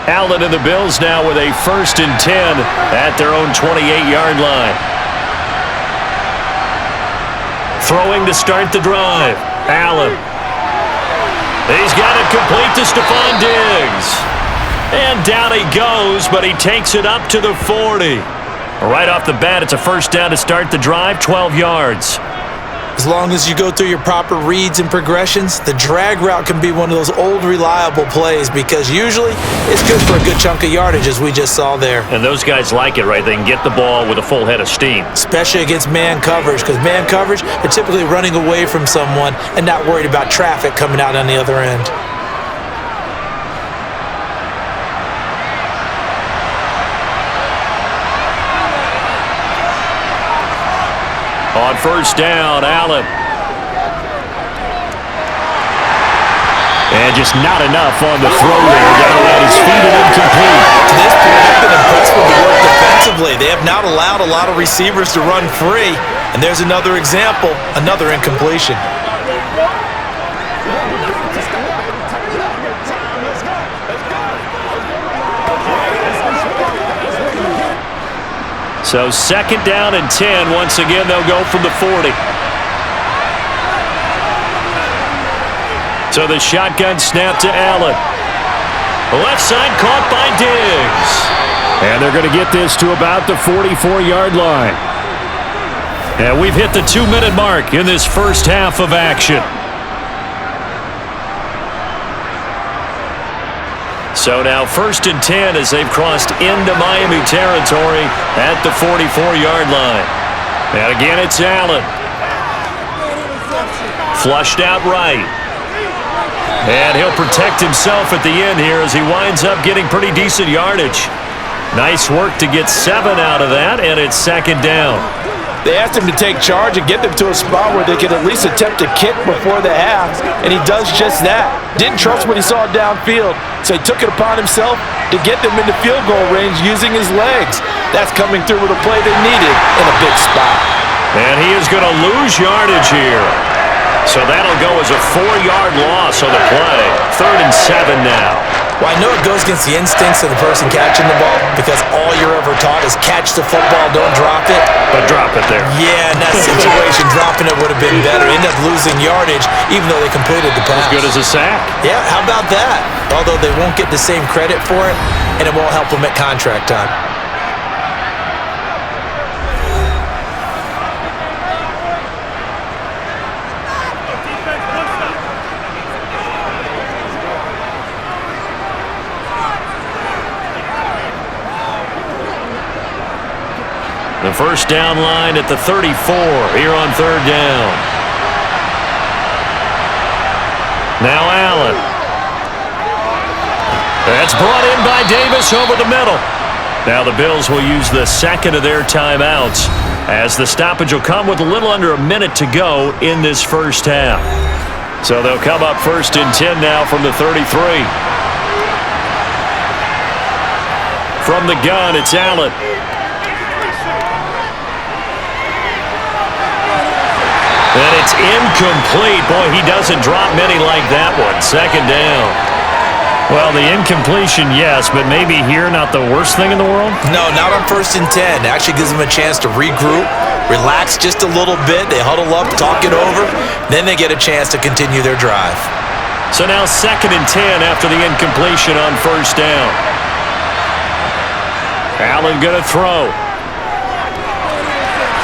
[SPEAKER 2] Allen and the Bills now with a 1st and 10 at their own 28-yard line. Throwing to start the drive. Allen. He's got it complete to Stephon Diggs. And down he goes, but he takes it up to the 40. Right off the bat, it's a 1st down to start the drive, 12 yards.
[SPEAKER 3] As long as you go through your proper reads and progressions, the drag route can be one of those old reliable plays because usually it's good for a good chunk of yardage, as we just saw there.
[SPEAKER 2] And those guys like it, right? They can get the ball with a full head of steam.
[SPEAKER 3] Especially against man coverage, because man coverage, they're typically running away from someone and not worried about traffic coming out on the other end.
[SPEAKER 2] On 1st down, Allen. And just not enough on the throw there. Down at his feet and incomplete.
[SPEAKER 3] To this point, they've been impressed with the work defensively. They have not allowed a lot of receivers to run free, And there's another example, another incompletion.
[SPEAKER 2] So 2nd down and 10. Once again, they'll go from the 40. So the shotgun snap to Allen. The left side caught by Diggs. And they're going to get this to about the 44-yard line. And we've hit the 2-minute mark in this first half of action. So now 1st and 10 as they've crossed into Miami territory at the 44-yard line. And again, it's Allen. Flushed out right. And he'll protect himself at the end here as he winds up getting pretty decent yardage. Nice work to get 7 out of that, and it's 2nd down.
[SPEAKER 3] They asked him to take charge and get them to a spot where they could at least attempt to kick before the half, and he does just that. Didn't trust what he saw downfield, so he took it upon himself to get them into field goal range using his legs. That's coming through with a play they needed in a big spot.
[SPEAKER 2] And he is going to lose yardage here. So that'll go as a 4-yard loss on the play. 3rd and 7 now.
[SPEAKER 3] Well, I know it goes against the instincts of the person catching the ball because all you're ever taught is catch the football, don't drop it.
[SPEAKER 2] But drop it there.
[SPEAKER 3] Yeah, in that situation, dropping it would have been better. Ended up losing yardage even though they completed the pass.
[SPEAKER 2] As good as a sack.
[SPEAKER 3] Yeah, how about that? Although they won't get the same credit for it, and it won't help them at contract time.
[SPEAKER 2] The first down line at the 34 here on 3rd down. Now Allen. That's brought in by Davis over the middle. Now the Bills will use the 2nd of their timeouts as the stoppage will come with a little under a minute to go in this first half. So they'll come up 1st and 10 now from the 33. From the gun, it's Allen. And it's incomplete. Boy, he doesn't drop many like that one. 2nd down. Well, the incompletion, yes, but maybe here not the worst thing in the world?
[SPEAKER 3] No, not on 1st and 10. Actually gives them a chance to regroup, relax just a little bit. They huddle up, talk it over. Then they get a chance to continue their drive.
[SPEAKER 2] So now 2nd and 10 after the incompletion on 1st down. Allen going to throw.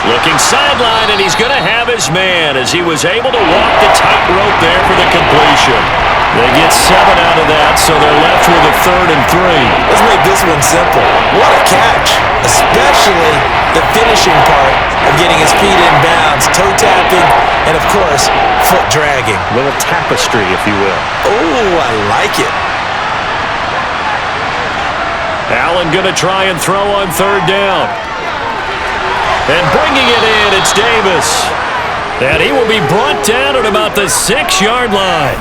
[SPEAKER 2] Looking sideline, and he's going to have his man as he was able to walk the tightrope there for the completion. They get 7 out of that, so they're left with a 3rd and 3.
[SPEAKER 3] Let's make this one simple. What a catch, especially the finishing part of getting his feet in bounds, toe tapping, and of course, foot dragging.
[SPEAKER 2] A little tapestry, if you will.
[SPEAKER 3] Oh, I like it.
[SPEAKER 2] Allen going to try and throw on 3rd down. And bringing it in, it's Davis. And he will be brought down at about the 6-yard line.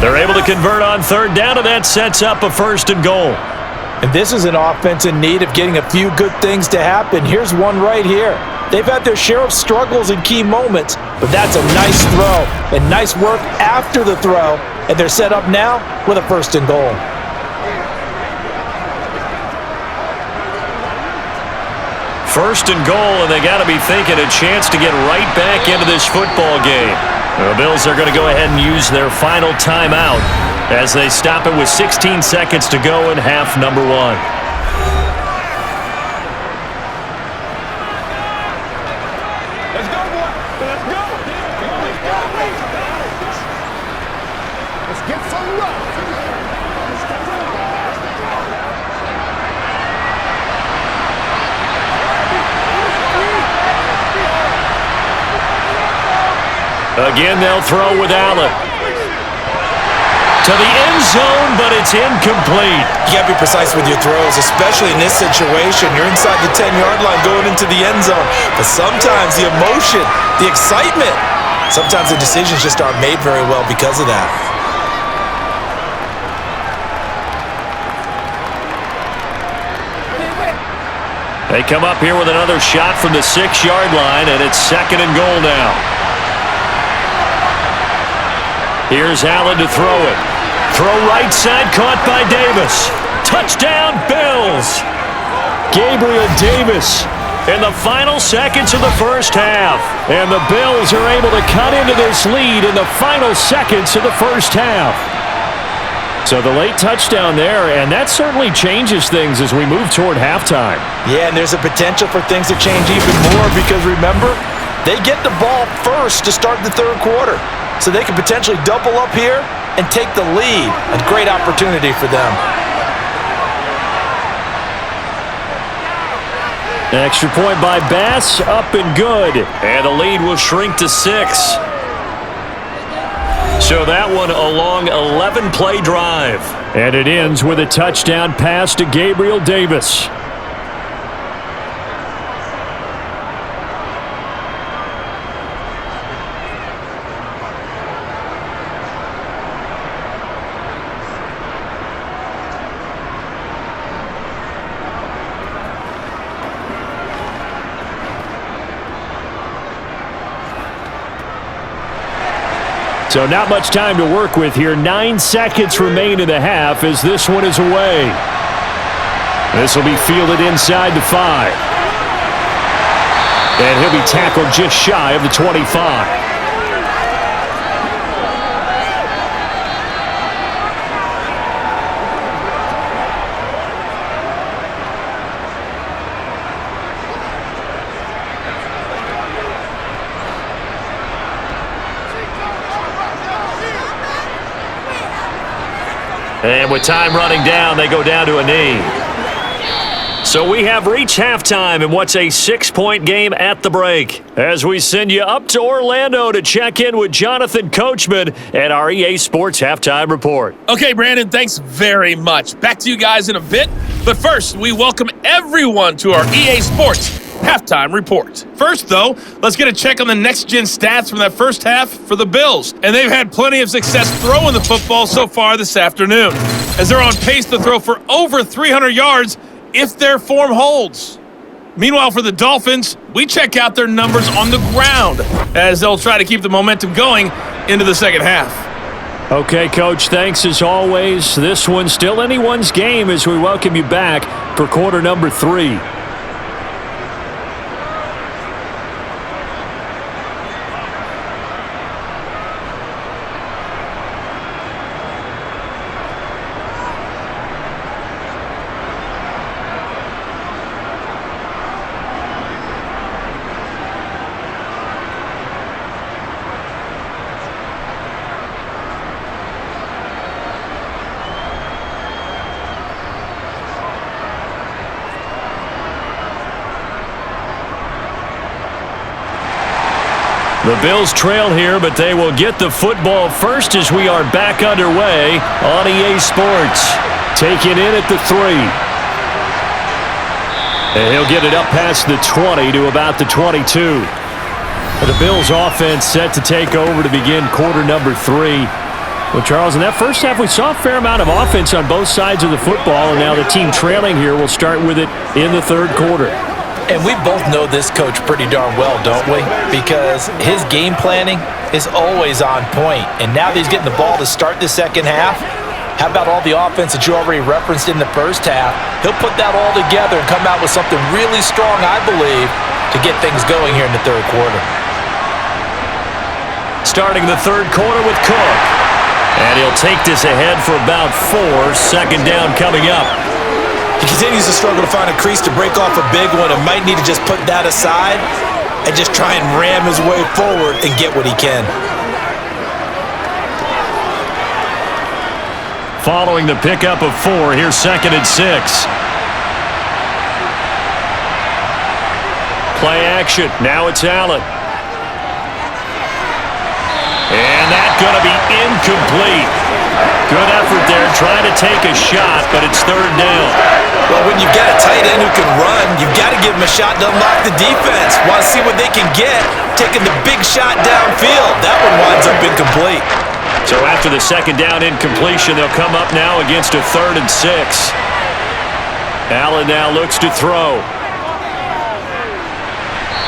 [SPEAKER 2] They're able to convert on 3rd down, and that sets up a 1st and goal.
[SPEAKER 3] And this is an offense in need of getting a few good things to happen. Here's one right here. They've had their share of struggles in key moments, but that's a nice throw and nice work after the throw. And they're set up now with a 1st and goal.
[SPEAKER 2] First and goal, and they got to be thinking a chance to get right back into this football game. The Bills are going to go ahead and use their final timeout as they stop it with 16 seconds to go in half number 1.
[SPEAKER 4] Let's go, boy. Let's go. Let's get some love.
[SPEAKER 2] Again, they'll throw with Allen. To the end zone, but it's incomplete.
[SPEAKER 3] You got to be precise with your throws, especially in this situation. You're inside the 10-yard line going into the end zone. But sometimes the emotion, the excitement, sometimes the decisions just aren't made very well because of that.
[SPEAKER 2] They come up here with another shot from the 6-yard line, and it's 2nd and goal now. Here's Allen to throw it. Throw right side, caught by Davis. Touchdown, Bills! Gabriel Davis in the final seconds of the first half. And the Bills are able to cut into this lead in the final seconds of the first half. So the late touchdown there, and that certainly changes things as we move toward halftime.
[SPEAKER 3] Yeah, and there's a potential for things to change even more because, remember, they get the ball first to start the third quarter. So they can potentially double up here and take the lead. A great opportunity for them.
[SPEAKER 2] Extra point by Bass, up and good. And the lead will shrink to 6. So that one a long 11-play drive. And it ends with a touchdown pass to Gabriel Davis. So not much time to work with here. 9 seconds remain in the half as this one is away. This will be fielded inside the 5. And he'll be tackled just shy of the 25. And with time running down, they go down to a knee. So we have reached halftime in what's a 6-point game at the break. As we send you up to Orlando to check in with Jonathan Coachman and our EA Sports Halftime Report.
[SPEAKER 5] Okay, Brandon, thanks very much. Back to you guys in a bit. But first, we welcome everyone to our EA Sports Halftime Report. First, though, let's get a check on the next-gen stats from that first half for the Bills. And they've had plenty of success throwing the football so far this afternoon, as they're on pace to throw for over 300 yards if their form holds. Meanwhile, for the Dolphins, we check out their numbers on the ground, as they'll try to keep the momentum going into the second half.
[SPEAKER 2] Okay, Coach, thanks as always. This one's still anyone's game as we welcome you back for quarter number 3. The Bills trail here, but they will get the football first as we are back underway on EA Sports. Taking in at the 3. And he'll get it up past the 20 to about the 22. The Bills offense set to take over to begin quarter number 3. Well, Charles, in that first half, we saw a fair amount of offense on both sides of the football, and now the team trailing here will start with it in the third quarter.
[SPEAKER 3] And we both know this coach pretty darn well, don't we? Because his game planning is always on point. And now that he's getting the ball to start the second half, how about all the offense that you already referenced in the first half? He'll put that all together and come out with something really strong, I believe, to get things going here in the third quarter.
[SPEAKER 2] Starting the third quarter with Cook. And he'll take this ahead for about 4. Second down coming up.
[SPEAKER 3] He continues to struggle to find a crease to break off a big one and might need to just put that aside and just try and ram his way forward and get what he can.
[SPEAKER 2] Following the pickup of 4, here's 2nd and 6. Play action. Now it's Allen. And that's going to be incomplete. Good effort there, trying to take a shot, but it's third down.
[SPEAKER 3] Well, when you've got a tight end who can run, you've got to give him a shot to unlock the defense. Want to see what they can get, taking the big shot downfield. That one winds up incomplete.
[SPEAKER 2] So after the second down incompletion, they'll come up now against a 3rd and 6. Allen now looks to throw.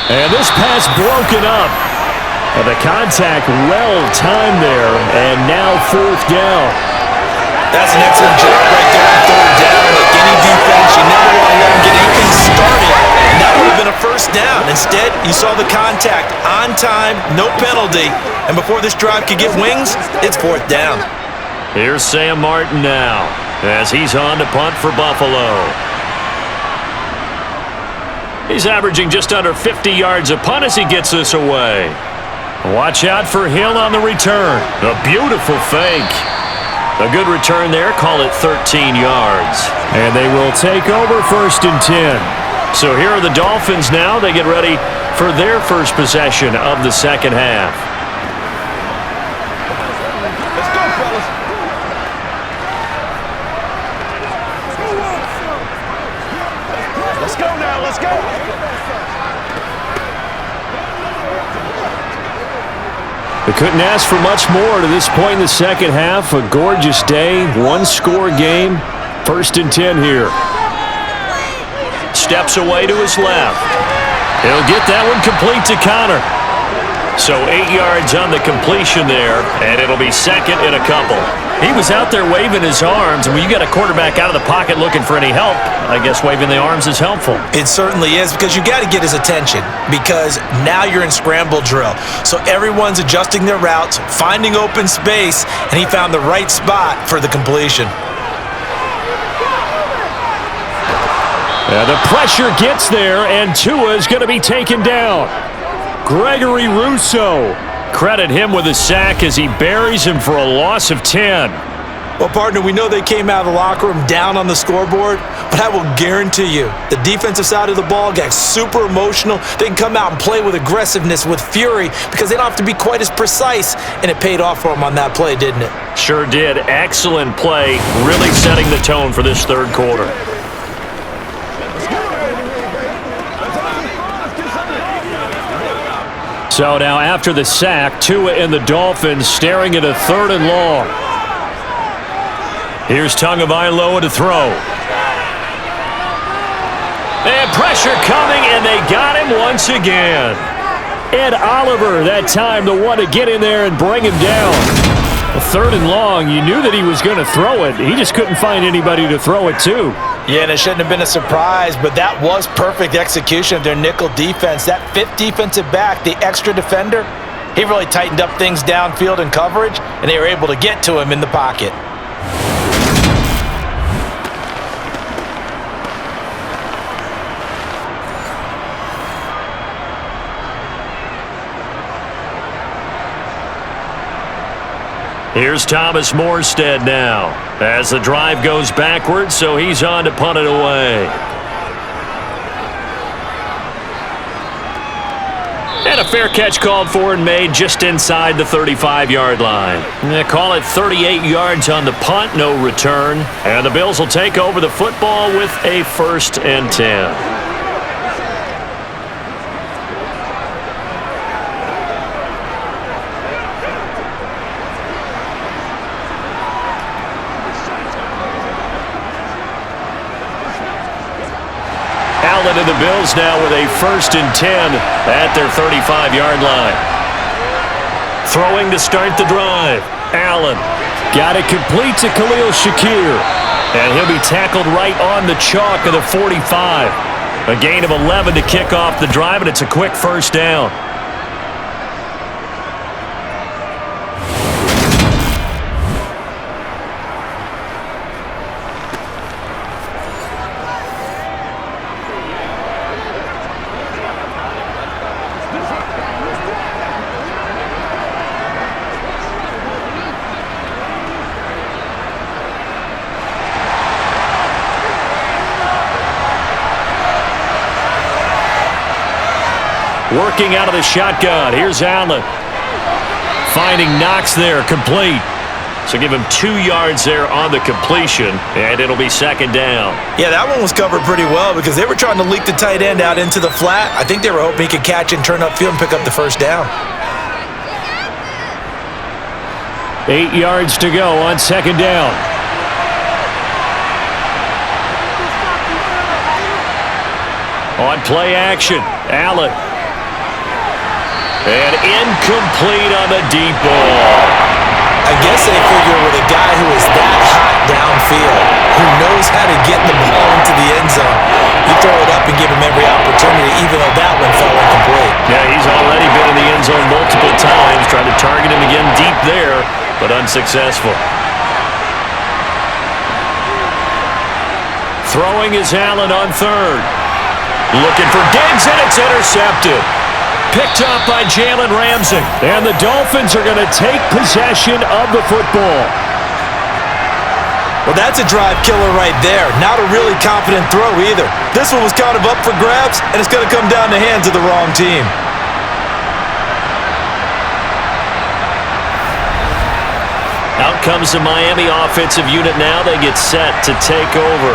[SPEAKER 2] And this pass broken up. And the contact well-timed there, and now fourth down.
[SPEAKER 3] That's an excellent job right there on third down. Like any defense, you never want to let them get anything started. And that would have been a first down. Instead, you saw the contact on time, no penalty. And before this drive could get wings, it's fourth down.
[SPEAKER 2] Here's Sam Martin now as he's on to punt for Buffalo. He's averaging just under 50 yards a punt as he gets this away. Watch out for Hill on the return. A beautiful fake. A good return there. Call it 13 yards. And they will take over 1st and 10. So here are the Dolphins now. They get ready for their first possession of the second half.
[SPEAKER 4] Let's go, fellas. Let's go now. Let's go.
[SPEAKER 2] They couldn't ask for much more to this point in the second half. A gorgeous day, one-score game. 1st and 10 here. Steps away to his left. He'll get that one complete to Connor. So 8 yards on the completion there, and it'll be second and a couple. He was out there waving his arms, and when you got a quarterback out of the pocket looking for any help, I guess waving the arms is helpful.
[SPEAKER 3] It certainly is, because you got to get his attention, because now you're in scramble drill. So everyone's adjusting their routes, finding open space, and he found the right spot for the completion.
[SPEAKER 2] And the pressure gets there, and Tua is going to be taken down. Gregory Rousseau. Credit him with a sack as he buries him for a loss of 10.
[SPEAKER 3] Well, partner, we know they came out of the locker room down on the scoreboard, but I will guarantee you the defensive side of the ball got super emotional. They can come out and play with aggressiveness, with fury, because they don't have to be quite as precise, and it paid off for them on that play, didn't it?
[SPEAKER 2] Sure did. Excellent play, really setting the tone for this third quarter. So now after the sack, Tua and the Dolphins staring at a 3rd and long. Here's Tagovailoa to throw. And pressure coming, and they got him once again. Ed Oliver that time the one to get in there and bring him down. A 3rd and long, you knew that he was going to throw it. He just couldn't find anybody to throw it to.
[SPEAKER 3] Yeah, and it shouldn't have been a surprise, but that was perfect execution of their nickel defense. That 5th defensive back, the extra defender, he really tightened up things downfield in coverage, and they were able to get to him in the pocket.
[SPEAKER 2] Here's Thomas Morstead now as the drive goes backwards, so he's on to punt it away. And a fair catch called for and made just inside the 35-yard line. They call it 38 yards on the punt, no return. And the Bills will take over the football with a 1st and 10. Allen and the Bills now with a 1st and 10 at their 35-yard line. Throwing to start the drive. Allen got it complete to Khalil Shakir. And he'll be tackled right on the chalk of the 45. A gain of 11 to kick off the drive, and it's a quick 1st down. Working out of the shotgun. Here's Allen. Finding Knox there, complete. So give him 2 yards there on the completion, and it'll be 2nd down.
[SPEAKER 3] Yeah, that one was covered pretty well because they were trying to leak the tight end out into the flat. I think they were hoping he could catch and turn upfield and pick up the 1st down.
[SPEAKER 2] 8 yards to go on 2nd down. On play action, Allen And incomplete on the deep ball.
[SPEAKER 3] I guess they figure with a guy who is that hot downfield, who knows how to get the ball into the end zone, you throw it up and give him every opportunity, even though that one fell incomplete.
[SPEAKER 2] Yeah, he's already been in the end zone multiple times, trying to target him again deep there, but unsuccessful. Throwing is Allen on third. Looking for Diggs, and it's intercepted. Picked up by Jalen Ramsey. And the Dolphins are going to take possession of the football.
[SPEAKER 3] Well, that's a drive killer right there. Not a really confident throw either. This one was kind of up for grabs, and it's going to come down the hands of the wrong team.
[SPEAKER 2] Out comes the Miami offensive unit now. They get set to take over.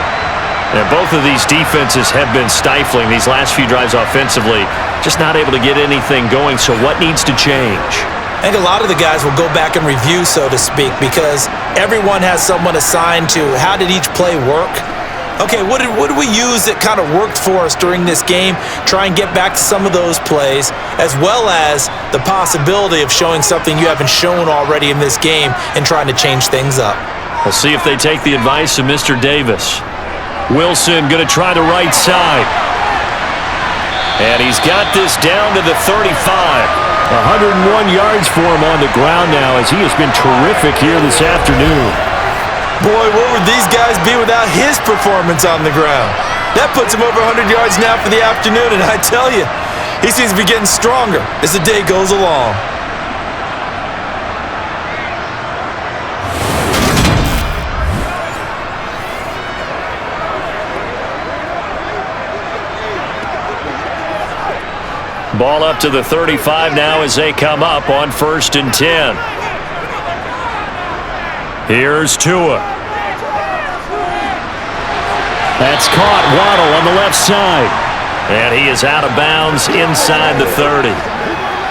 [SPEAKER 2] And both of these defenses have been stifling these last few drives offensively. Just not able to get anything going, so what needs to change?
[SPEAKER 3] I think a lot of the guys will go back and review, so to speak, because everyone has someone assigned to how did each play work. Okay, what did we use that kind of worked for us during this game? Try and get back to some of those plays, as well as the possibility of showing something you haven't shown already in this game and trying to change things up.
[SPEAKER 2] We'll see if they take the advice of Mr. Davis. Wilson going to try the right side. And he's got this down to the 35. 101 yards for him on the ground now, as he has been terrific here this afternoon.
[SPEAKER 3] Boy, what would these guys be without his performance on the ground? That puts him over 100 yards now for the afternoon, and I tell you, he seems to be getting stronger as the day goes along.
[SPEAKER 2] Ball up to the 35 now as they come up on 1st and 10. Here's Tua. That's caught. Waddle on the left side. And he is out of bounds inside the 30.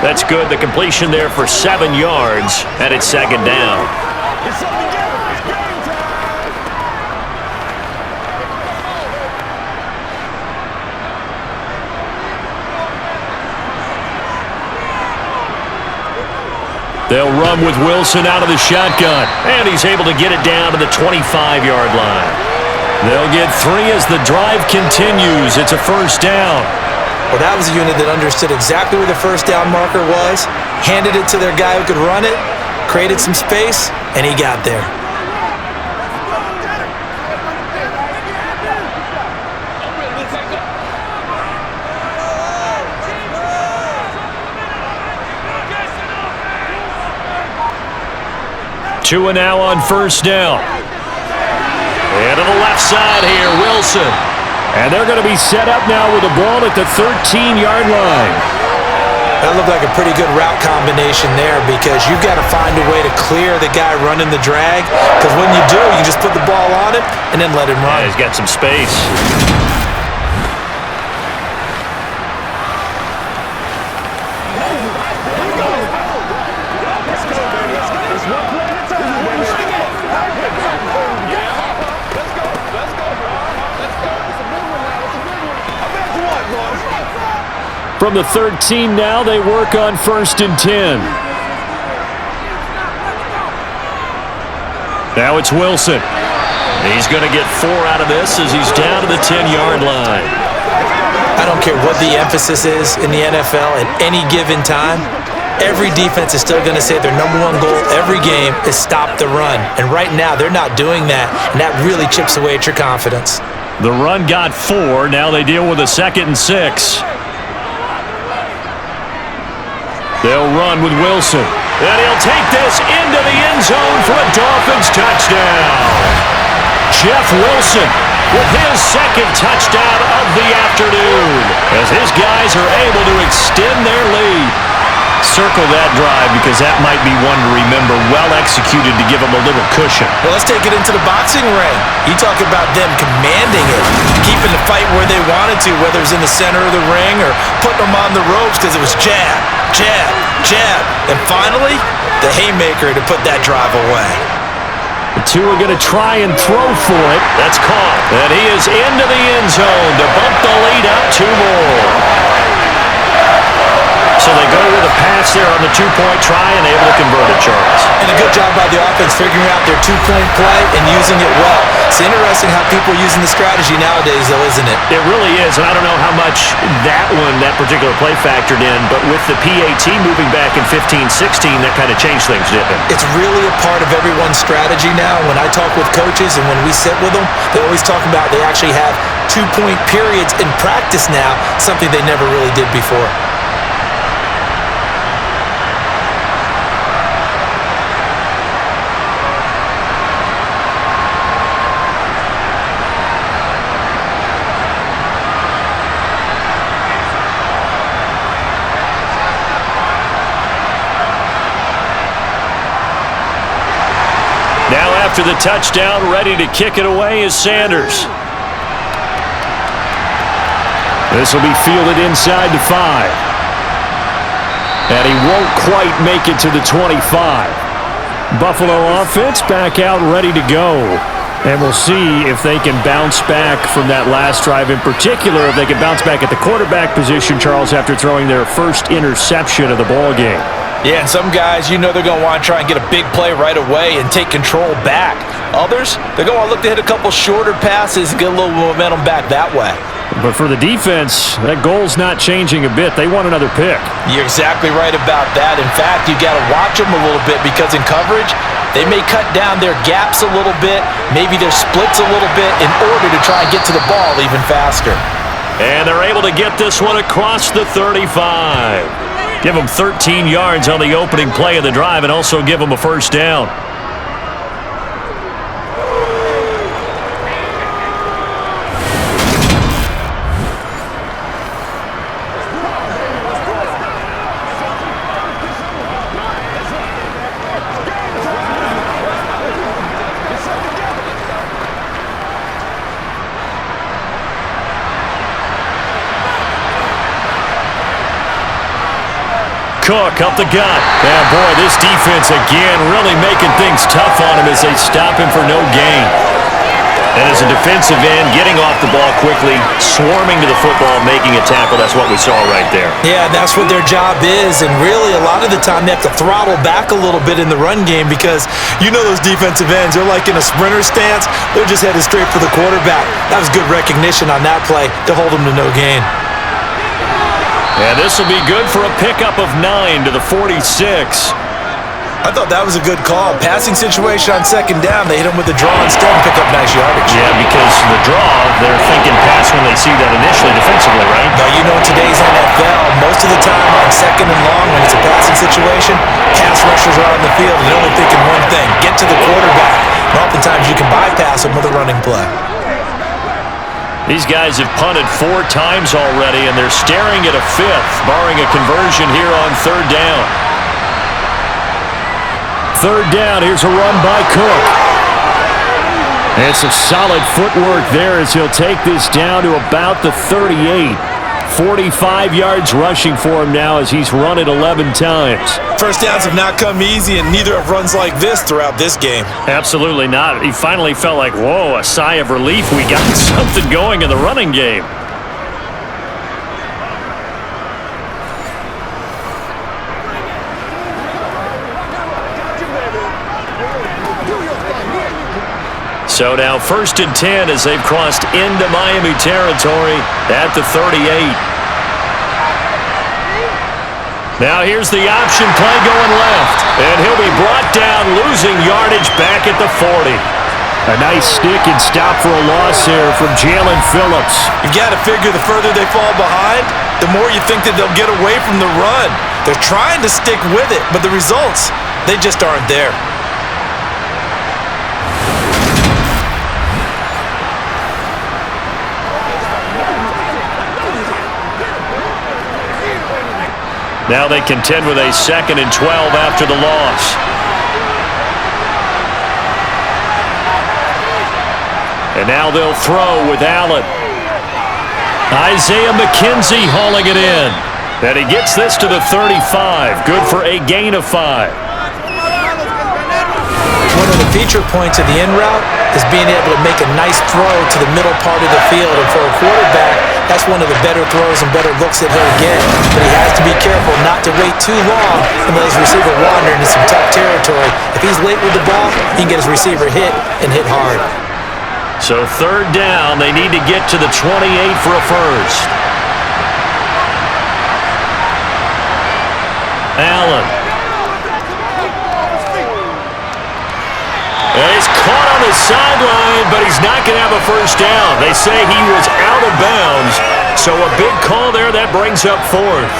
[SPEAKER 2] That's good. The completion there for 7 yards, and it's 2nd down. They'll run with Wilson out of the shotgun, and he's able to get it down to the 25-yard line. They'll get 3 as the drive continues. It's a 1st down.
[SPEAKER 3] Well, that was a unit that understood exactly where the 1st down marker was, handed it to their guy who could run it, created some space, and he got there.
[SPEAKER 2] Tua now on 1st down. And to the left side here, Wilson. And they're going to be set up now with the ball at the 13-yard line.
[SPEAKER 3] That looked like a pretty good route combination there, because you've got to find a way to clear the guy running the drag, because when you do, you can just put the ball on him and then let him run.
[SPEAKER 2] Yeah, he's got some space. From the 13 now, they work on 1st and 10. Now it's Wilson. He's going to get 4 out of this as he's down to the 10-yard line.
[SPEAKER 3] I don't care what the emphasis is in the NFL at any given time. Every defense is still going to say their #1 goal every game is stop the run. And right now, they're not doing that, and that really chips away at your confidence.
[SPEAKER 2] The run got 4. Now they deal with a 2nd and 6. They'll run with Wilson. And he'll take this into the end zone for a Dolphins touchdown. Jeff Wilson with his 2nd touchdown of the afternoon, as his guys are able to extend their lead. Circle that drive, because that might be one to remember. Well executed to give them a little cushion.
[SPEAKER 3] Well, let's take it into the boxing ring. You talk about them commanding it, keeping the fight where they wanted to, whether it was in the center of the ring or putting them on the ropes, because it was jab, jab, jab, and finally, the haymaker to put that drive away.
[SPEAKER 2] The two are going to try and throw for it. That's caught. And he is into the end zone to bump the lead up 2 more. So they go with a pass on the two-point try and able to convert it, Charles.
[SPEAKER 3] And a good job by the offense figuring out their two-point play and using it well. It's interesting how people are using the strategy nowadays, though, isn't it?
[SPEAKER 2] It really is, and I don't know how much that particular play factored in, but with the PAT moving back in 15-16, that kind of changed things, didn't it?
[SPEAKER 3] It's really a part of everyone's strategy now. When I talk with coaches and when we sit with them, they always talk about they actually have two-point periods in practice now, something they never really did before.
[SPEAKER 2] Now after the touchdown, ready to kick it away is Sanders. This will be fielded inside the 5. And he won't quite make it to the 25. Buffalo offense back out ready to go. And we'll see if they can bounce back from that last drive. In particular, if they can bounce back at the quarterback position, Charles, after throwing their first interception of the ball game.
[SPEAKER 3] Yeah, and some guys, they're going to want to try and get a big play right away and take control back. Others, they're going to look to hit a couple shorter passes and get a little momentum back that way.
[SPEAKER 2] But for the defense, that goal's not changing a bit. They want another pick.
[SPEAKER 3] You're exactly right about that. In fact, you got to watch them a little bit because in coverage, they may cut down their gaps a little bit, maybe their splits a little bit in order to try and get to the ball even faster.
[SPEAKER 2] And they're able to get this one across the 35. Give them 13 yards on the opening play of the drive and also give them a first down. Cook up the gut. Yeah, boy, this defense again really making things tough on him as they stop him for no gain. And as a defensive end, getting off the ball quickly, swarming to the football, making a tackle, that's what we saw right there.
[SPEAKER 3] Yeah, that's what their job is, and really a lot of the time they have to throttle back a little bit in the run game because those defensive ends, they're like in a sprinter stance, they're just headed straight for the quarterback. That was good recognition on that play to hold them to no gain.
[SPEAKER 2] And this will be good for a pickup of 9 to the 46.
[SPEAKER 3] I thought that was a good call. Passing situation on second down, they hit him with the draw instead and pick up nice yardage.
[SPEAKER 2] Yeah, because the draw, they're thinking pass when they see that initially defensively, right?
[SPEAKER 3] Now, in today's NFL, most of the time on second and long, when it's a passing situation, pass rushers are on the field and they're only thinking one thing, get to the quarterback. And oftentimes you can bypass them with a running play.
[SPEAKER 2] These guys have punted 4 times already, and they're staring at a 5th, barring a conversion here on third down. Third down, here's a run by Cook. And some solid footwork there as he'll take this down to about the 38. 45 yards rushing for him now as he's run it 11 times.
[SPEAKER 3] First downs have not come easy, and neither have runs like this throughout this game.
[SPEAKER 2] Absolutely not. He finally felt like, whoa, a sigh of relief. We got something going in the running game. So now 1st and 10 as they've crossed into Miami territory at the 38. Now here's the option play going left. And he'll be brought down, losing yardage back at the 40. A nice stick and stop for a loss here from Jalen Phillips.
[SPEAKER 3] You've got to figure the further they fall behind, the more you think that they'll get away from the run. They're trying to stick with it, but the results, they just aren't there.
[SPEAKER 2] Now they contend with a 2nd and 12 after the loss. And now they'll throw with Allen. Isaiah McKenzie hauling it in. And he gets this to the 35. Good for a gain of 5.
[SPEAKER 3] One of the feature points of the in route is being able to make a nice throw to the middle part of the field. And for a quarterback, that's one of the better throws and better looks that he'll get. But he has to be careful not to wait too long and let his receiver wander into some tough territory. If he's late with the ball, he can get his receiver hit and hit hard.
[SPEAKER 2] So third down, they need to get to the 28 for a first. Allen. And he's caught on the sideline, but he's not going to have a first down. They say he was out of bounds, so a big call there. That brings up fourth.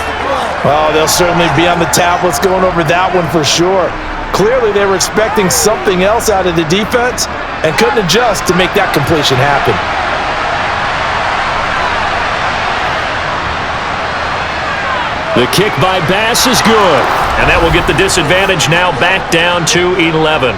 [SPEAKER 3] Well, they'll certainly be on the tablets going over that one for sure. Clearly, they were expecting something else out of the defense and couldn't adjust to make that completion happen.
[SPEAKER 2] The kick by Bass is good, and that will get the disadvantage now back down to 11.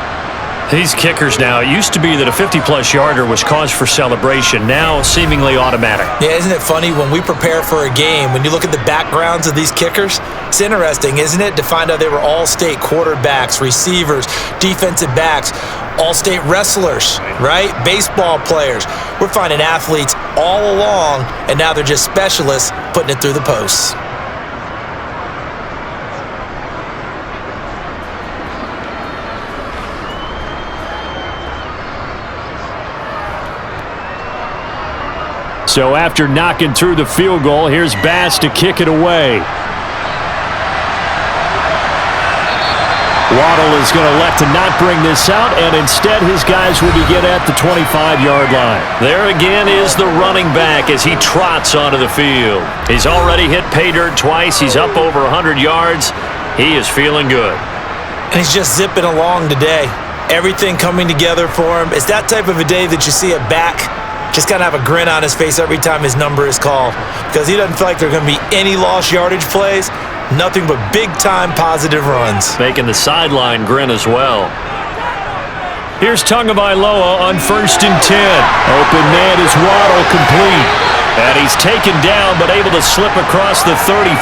[SPEAKER 2] These kickers now, it used to be that a 50-plus yarder was cause for celebration, now seemingly automatic.
[SPEAKER 3] Yeah, isn't it funny when we prepare for a game, when you look at the backgrounds of these kickers, it's interesting, isn't it, to find out they were all-state quarterbacks, receivers, defensive backs, all-state wrestlers, right? Baseball players. We're finding athletes all along, and now they're just specialists putting it through the posts.
[SPEAKER 2] So after knocking through the field goal, here's Bass to kick it away. Waddle is going to elect to not bring this out, and instead his guys will begin at the 25-yard line. There again is the running back as he trots onto the field. He's already hit pay dirt twice. He's up over 100 yards. He is feeling good.
[SPEAKER 3] And he's just zipping along today. Everything coming together for him. It's that type of a day that you see a back just kind of have a grin on his face every time his number is called, because he doesn't feel like there are going to be any lost yardage plays, nothing but big-time positive runs.
[SPEAKER 2] Making the sideline grin as well. Here's Tagovailoa on 1st and 10. Open man is Waddle, complete. And he's taken down but able to slip across the 35.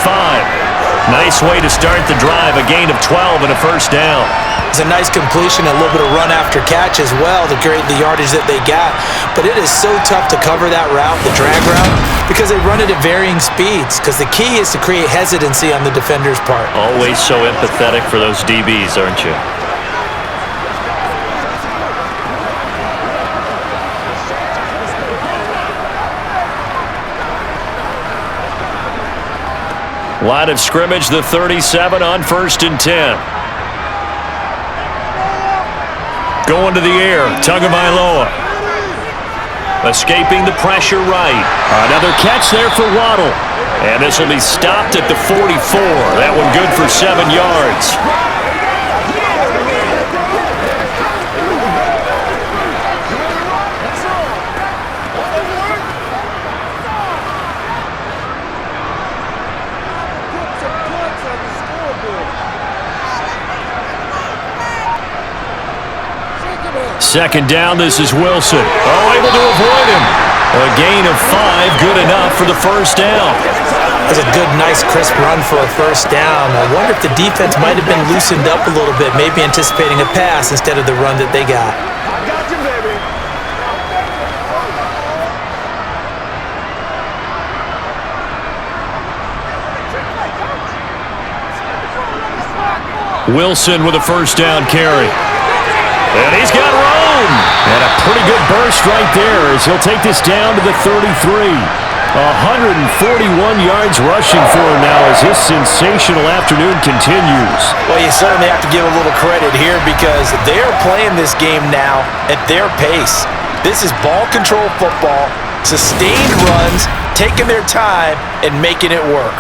[SPEAKER 2] Nice way to start the drive, a gain of 12 and a first down.
[SPEAKER 3] It's a nice completion, a little bit of run after catch as well to create the yardage that they got. But it is so tough to cover that route, the drag route, because they run it at varying speeds. Because the key is to create hesitancy on the defender's part.
[SPEAKER 2] Always so empathetic for those DBs, aren't you? Line of scrimmage, the 37 on 1st and 10. Going to the air, Tagovailoa. Escaping the pressure right. Another catch there for Waddle. And this will be stopped at the 44. That one good for 7 yards. Second down, this is Wilson. Oh, able to avoid him. A gain of 5, good enough for the first down.
[SPEAKER 3] That's a good, nice, crisp run for a first down. I wonder if the defense might have been loosened up a little bit, maybe anticipating a pass instead of the run that they got.
[SPEAKER 4] I got you, baby.
[SPEAKER 2] Wilson with a first down carry. And he's got room. And a pretty good burst right there as he'll take this down to the 33. 141 yards rushing for him now as his sensational afternoon continues.
[SPEAKER 3] Well, you certainly have to give a little credit here because they're playing this game now at their pace. This is ball control football, sustained runs, taking their time and making it work.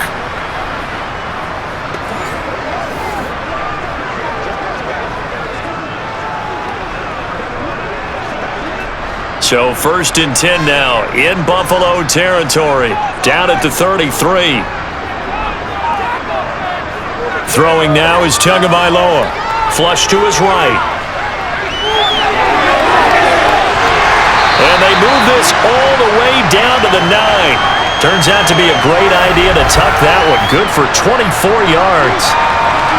[SPEAKER 2] So 1st and 10 now in Buffalo territory, down at the 33. Throwing now is Tagovailoa. Flush to his right. And they move this all the way down to the 9. Turns out to be a great idea to tuck that one. Good for 24 yards.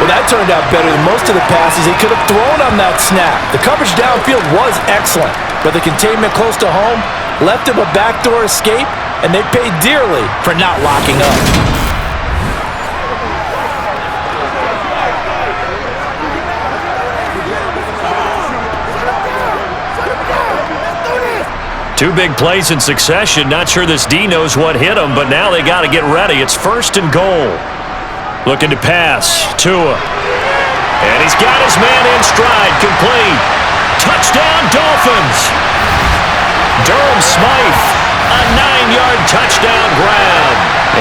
[SPEAKER 3] Well, that turned out better than most of the passes he could have thrown on that snap. The coverage downfield was excellent, but the containment close to home left him a backdoor escape, and they paid dearly for not locking up.
[SPEAKER 2] Two big plays in succession. Not sure this D knows what hit him, but now they got to get ready. It's 1st and goal. Looking to pass. Tua. And he's got his man in stride. Complete. Touchdown, Dolphins. Durham Smythe. A 9-yard touchdown grab.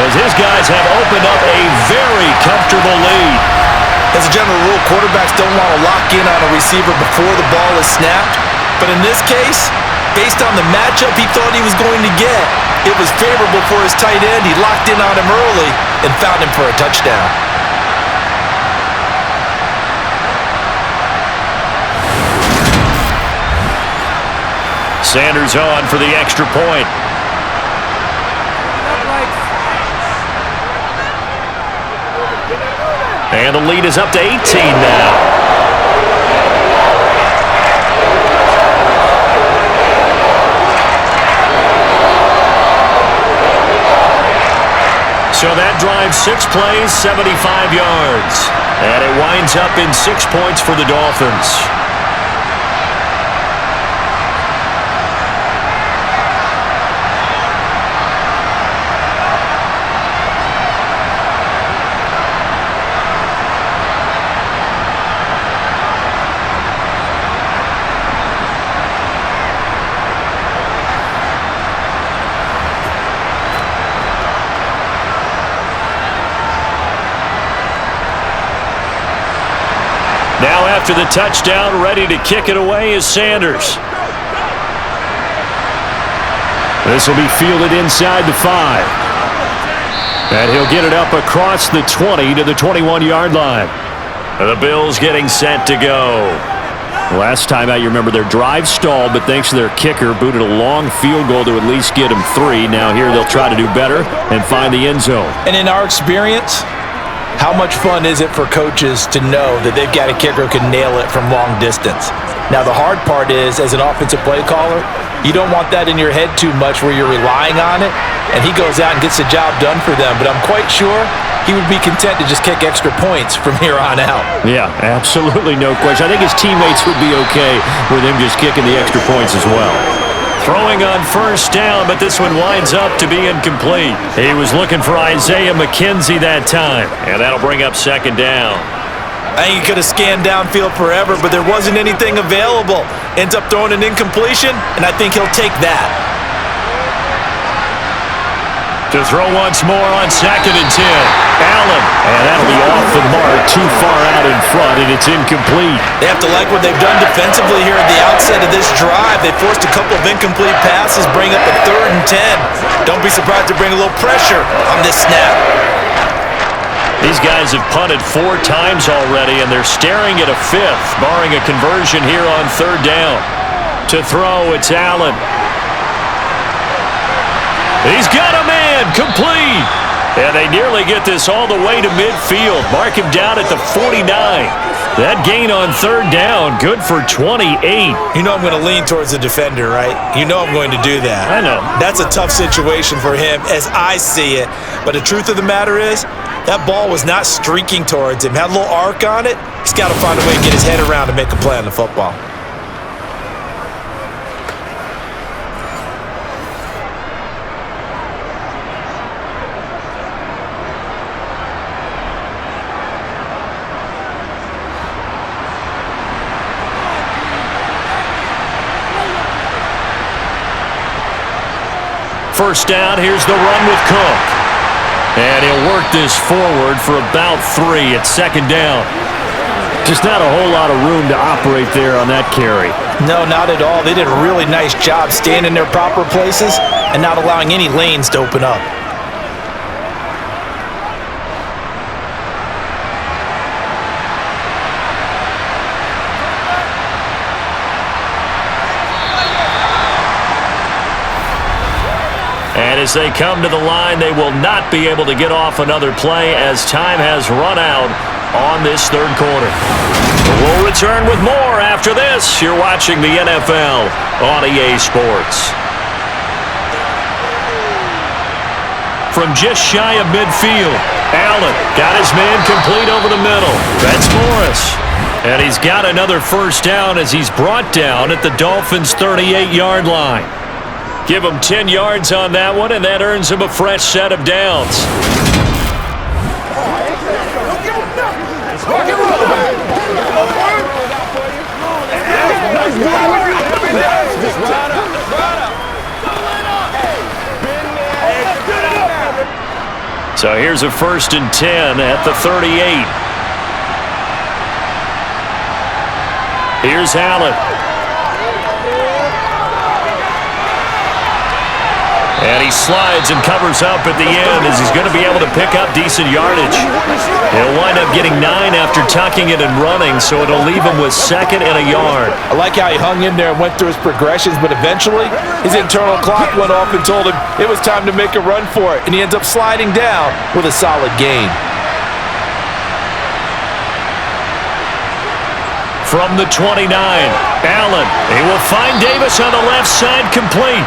[SPEAKER 2] As his guys have opened up a very comfortable lead.
[SPEAKER 3] As a general rule, quarterbacks don't want to lock in on a receiver before the ball is snapped. But in this case, based on the matchup he thought he was going to get, it was favorable for his tight end. He locked in on him early and found him for a touchdown.
[SPEAKER 2] Sanders on for the extra point. And the lead is up to 18 now. So that drives 6 plays, 75 yards. And it winds up in 6 points for the Dolphins. Now after the touchdown, ready to kick it away is Sanders. This will be fielded inside the 5. And he'll get it up across the 20 to the 21-yard line. The Bills getting set to go. Last time out, you remember their drive stalled, but thanks to their kicker, booted a long field goal to at least get them 3. Now here they'll try to do better and find the end zone.
[SPEAKER 3] And in our experience, how much fun is it for coaches to know that they've got a kicker who can nail it from long distance? Now, the hard part is, as an offensive play caller, you don't want that in your head too much where you're relying on it, and he goes out and gets the job done for them. But I'm quite sure he would be content to just kick extra points from here on out.
[SPEAKER 2] Yeah, absolutely no question. I think his teammates would be okay with him just kicking the extra points as well. Throwing on 1st down, but this one winds up to be incomplete. He was looking for Isaiah McKenzie that time, and that'll bring up 2nd down.
[SPEAKER 3] I think he could have scanned downfield forever, but there wasn't anything available. Ends up throwing an incompletion, and I think he'll take that.
[SPEAKER 2] To throw once more on 2nd and 10. Allen, and that'll be off the mark, too far out in front, and it's incomplete.
[SPEAKER 3] They have to like what they've done defensively here at the outset of this drive. They forced a couple of incomplete passes, bring up a 3rd and 10. Don't be surprised to bring a little pressure on this snap.
[SPEAKER 2] These guys have punted 4 times already, and they're staring at a 5th, barring a conversion here on 3rd down. To throw, it's Allen. He's got a man, complete. And they nearly get this all the way to midfield. Mark him down at the 49. That gain on 3rd down, good for 28.
[SPEAKER 3] You know I'm going to lean towards the defender, right? You know I'm going to do that.
[SPEAKER 2] I know.
[SPEAKER 3] That's a tough situation for him as I see it. But the truth of the matter is, that ball was not streaking towards him. Had a little arc on it. He's got to find a way to get his head around and make a play on the football.
[SPEAKER 2] First down, here's the run with Cook. And he'll work this forward for about 3 at 2nd down. Just not a whole lot of room to operate there on that carry.
[SPEAKER 3] No, not at all. They did a really nice job staying in their proper places and not allowing any lanes to open up.
[SPEAKER 2] And as they come to the line, they will not be able to get off another play as time has run out on this 3rd quarter. We'll return with more after this. You're watching the NFL on EA Sports. From just shy of midfield, Allen got his man complete over the middle. That's Morris. And he's got another 1st down as he's brought down at the Dolphins' 38-yard line. Give him 10 yards on that one, and that earns him a fresh set of downs. So here's a 1st and 10 at the 38. Here's Allen. And he slides and covers up at the end as he's going to be able to pick up decent yardage. He'll wind up getting 9 after tucking it and running, so it'll leave him with 2nd and a yard.
[SPEAKER 3] I like how he hung in there and went through his progressions, but eventually his internal clock went off and told him it was time to make a run for it, and he ends up sliding down with a solid gain.
[SPEAKER 2] From the 29, Allen. He will find Davis on the left side, complete.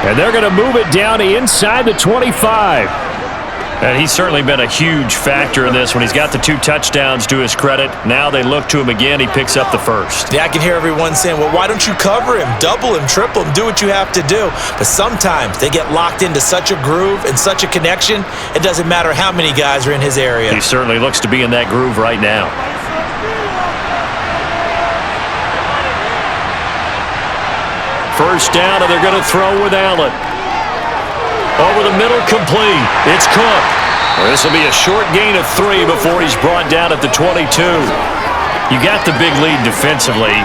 [SPEAKER 2] And they're going to move it down inside the 25. And he's certainly been a huge factor in this when he's got the 2 touchdowns to his credit. Now they look to him again. He picks up the 1st.
[SPEAKER 3] Yeah, I can hear everyone saying, well, why don't you cover him, double him, triple him, do what you have to do. But sometimes they get locked into such a groove and such a connection, it doesn't matter how many guys are in his area.
[SPEAKER 2] He certainly looks to be in that groove right now. First down, and they're going to throw with Allen. Over the middle, complete. It's Cook. This will be a short gain of 3 before he's brought down at the 22. You got the big lead defensively.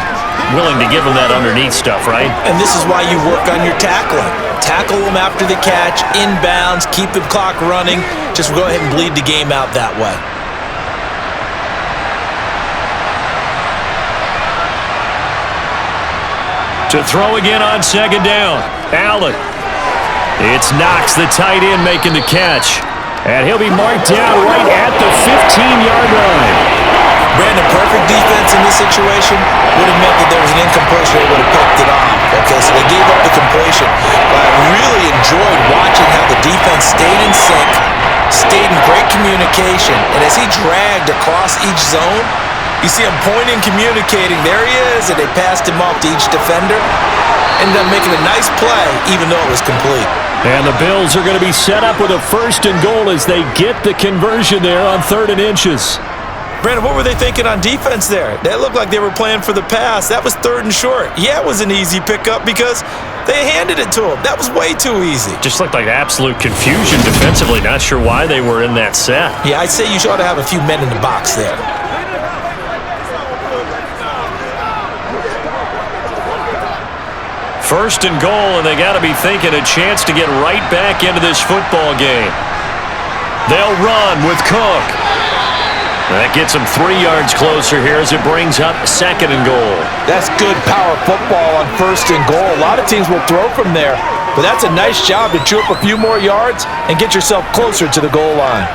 [SPEAKER 2] Willing to give him that underneath stuff, right?
[SPEAKER 3] And this is why you work on your tackling. Tackle him after the catch, inbounds, keep the clock running. Just go ahead and bleed the game out that way.
[SPEAKER 2] To throw again on 2nd down. Allen. It's Knox, the tight end, making the catch. And he'll be marked down right at the 15-yard line.
[SPEAKER 3] Brandon, perfect defense in this situation would have meant that there was an incompletion. They would have picked it off. Okay, so they gave up the completion. But I really enjoyed watching how the defense stayed in sync, stayed in great communication. And as he dragged across each zone, you see him pointing, communicating. There he is, and they passed him off to each defender. Ended up making a nice play, even though it was complete.
[SPEAKER 2] And the Bills are going to be set up with a 1st and goal as they get the conversion there on 3rd and inches.
[SPEAKER 3] Brandon, what were they thinking on defense there? They looked like they were playing for the pass. That was 3rd and short. Yeah, it was an easy pickup because they handed it to him. That was way too easy.
[SPEAKER 2] Just looked like absolute confusion defensively. Not sure why they were in that set.
[SPEAKER 3] Yeah, I'd say you ought to have a few men in the box there.
[SPEAKER 2] First and goal, and they got to be thinking a chance to get right back into this football game. They'll run with Cook. That gets them 3 yards closer here as it brings up 2nd and goal.
[SPEAKER 3] That's good power football on 1st and goal. A lot of teams will throw from there, but that's a nice job to chew up a few more yards and get yourself closer to the goal line.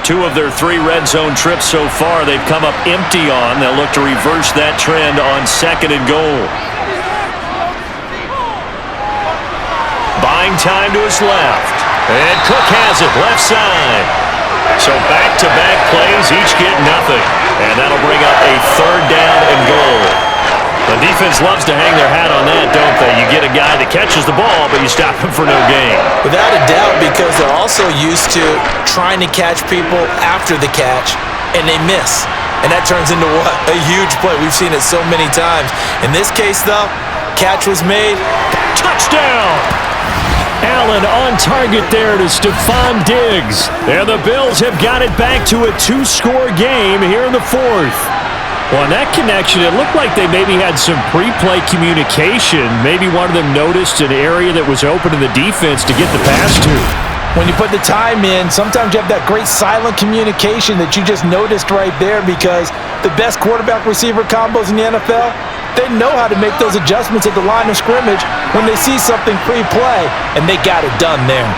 [SPEAKER 2] 2 of their 3 red zone trips so far they've come up empty on. They'll look to reverse that trend on 2nd and goal. Buying time to his left. And Cook has it, left side. So back-to-back plays, each get nothing. And that'll bring up a 3rd down and goal. The defense loves to hang their hat on that, don't they? You get a guy that catches the ball, but you stop him for no gain.
[SPEAKER 3] Without a doubt, because they're also used to trying to catch people after the catch, and they miss. And that turns into what? A huge play. We've seen it so many times. In this case, though, catch was made.
[SPEAKER 2] Touchdown! Allen on target there to Stephon Diggs. And the Bills have got it back to a 2-score game here in the 4th. Well, in that connection, it looked like they maybe had some pre-play communication. Maybe one of them noticed an area that was open in the defense to get the pass to.
[SPEAKER 3] When you put the time in, sometimes you have that great silent communication that you just noticed right there, because the best quarterback-receiver combos in the NFL, they know how to make those adjustments at the line of scrimmage when they see something pre-play, and they got it done there.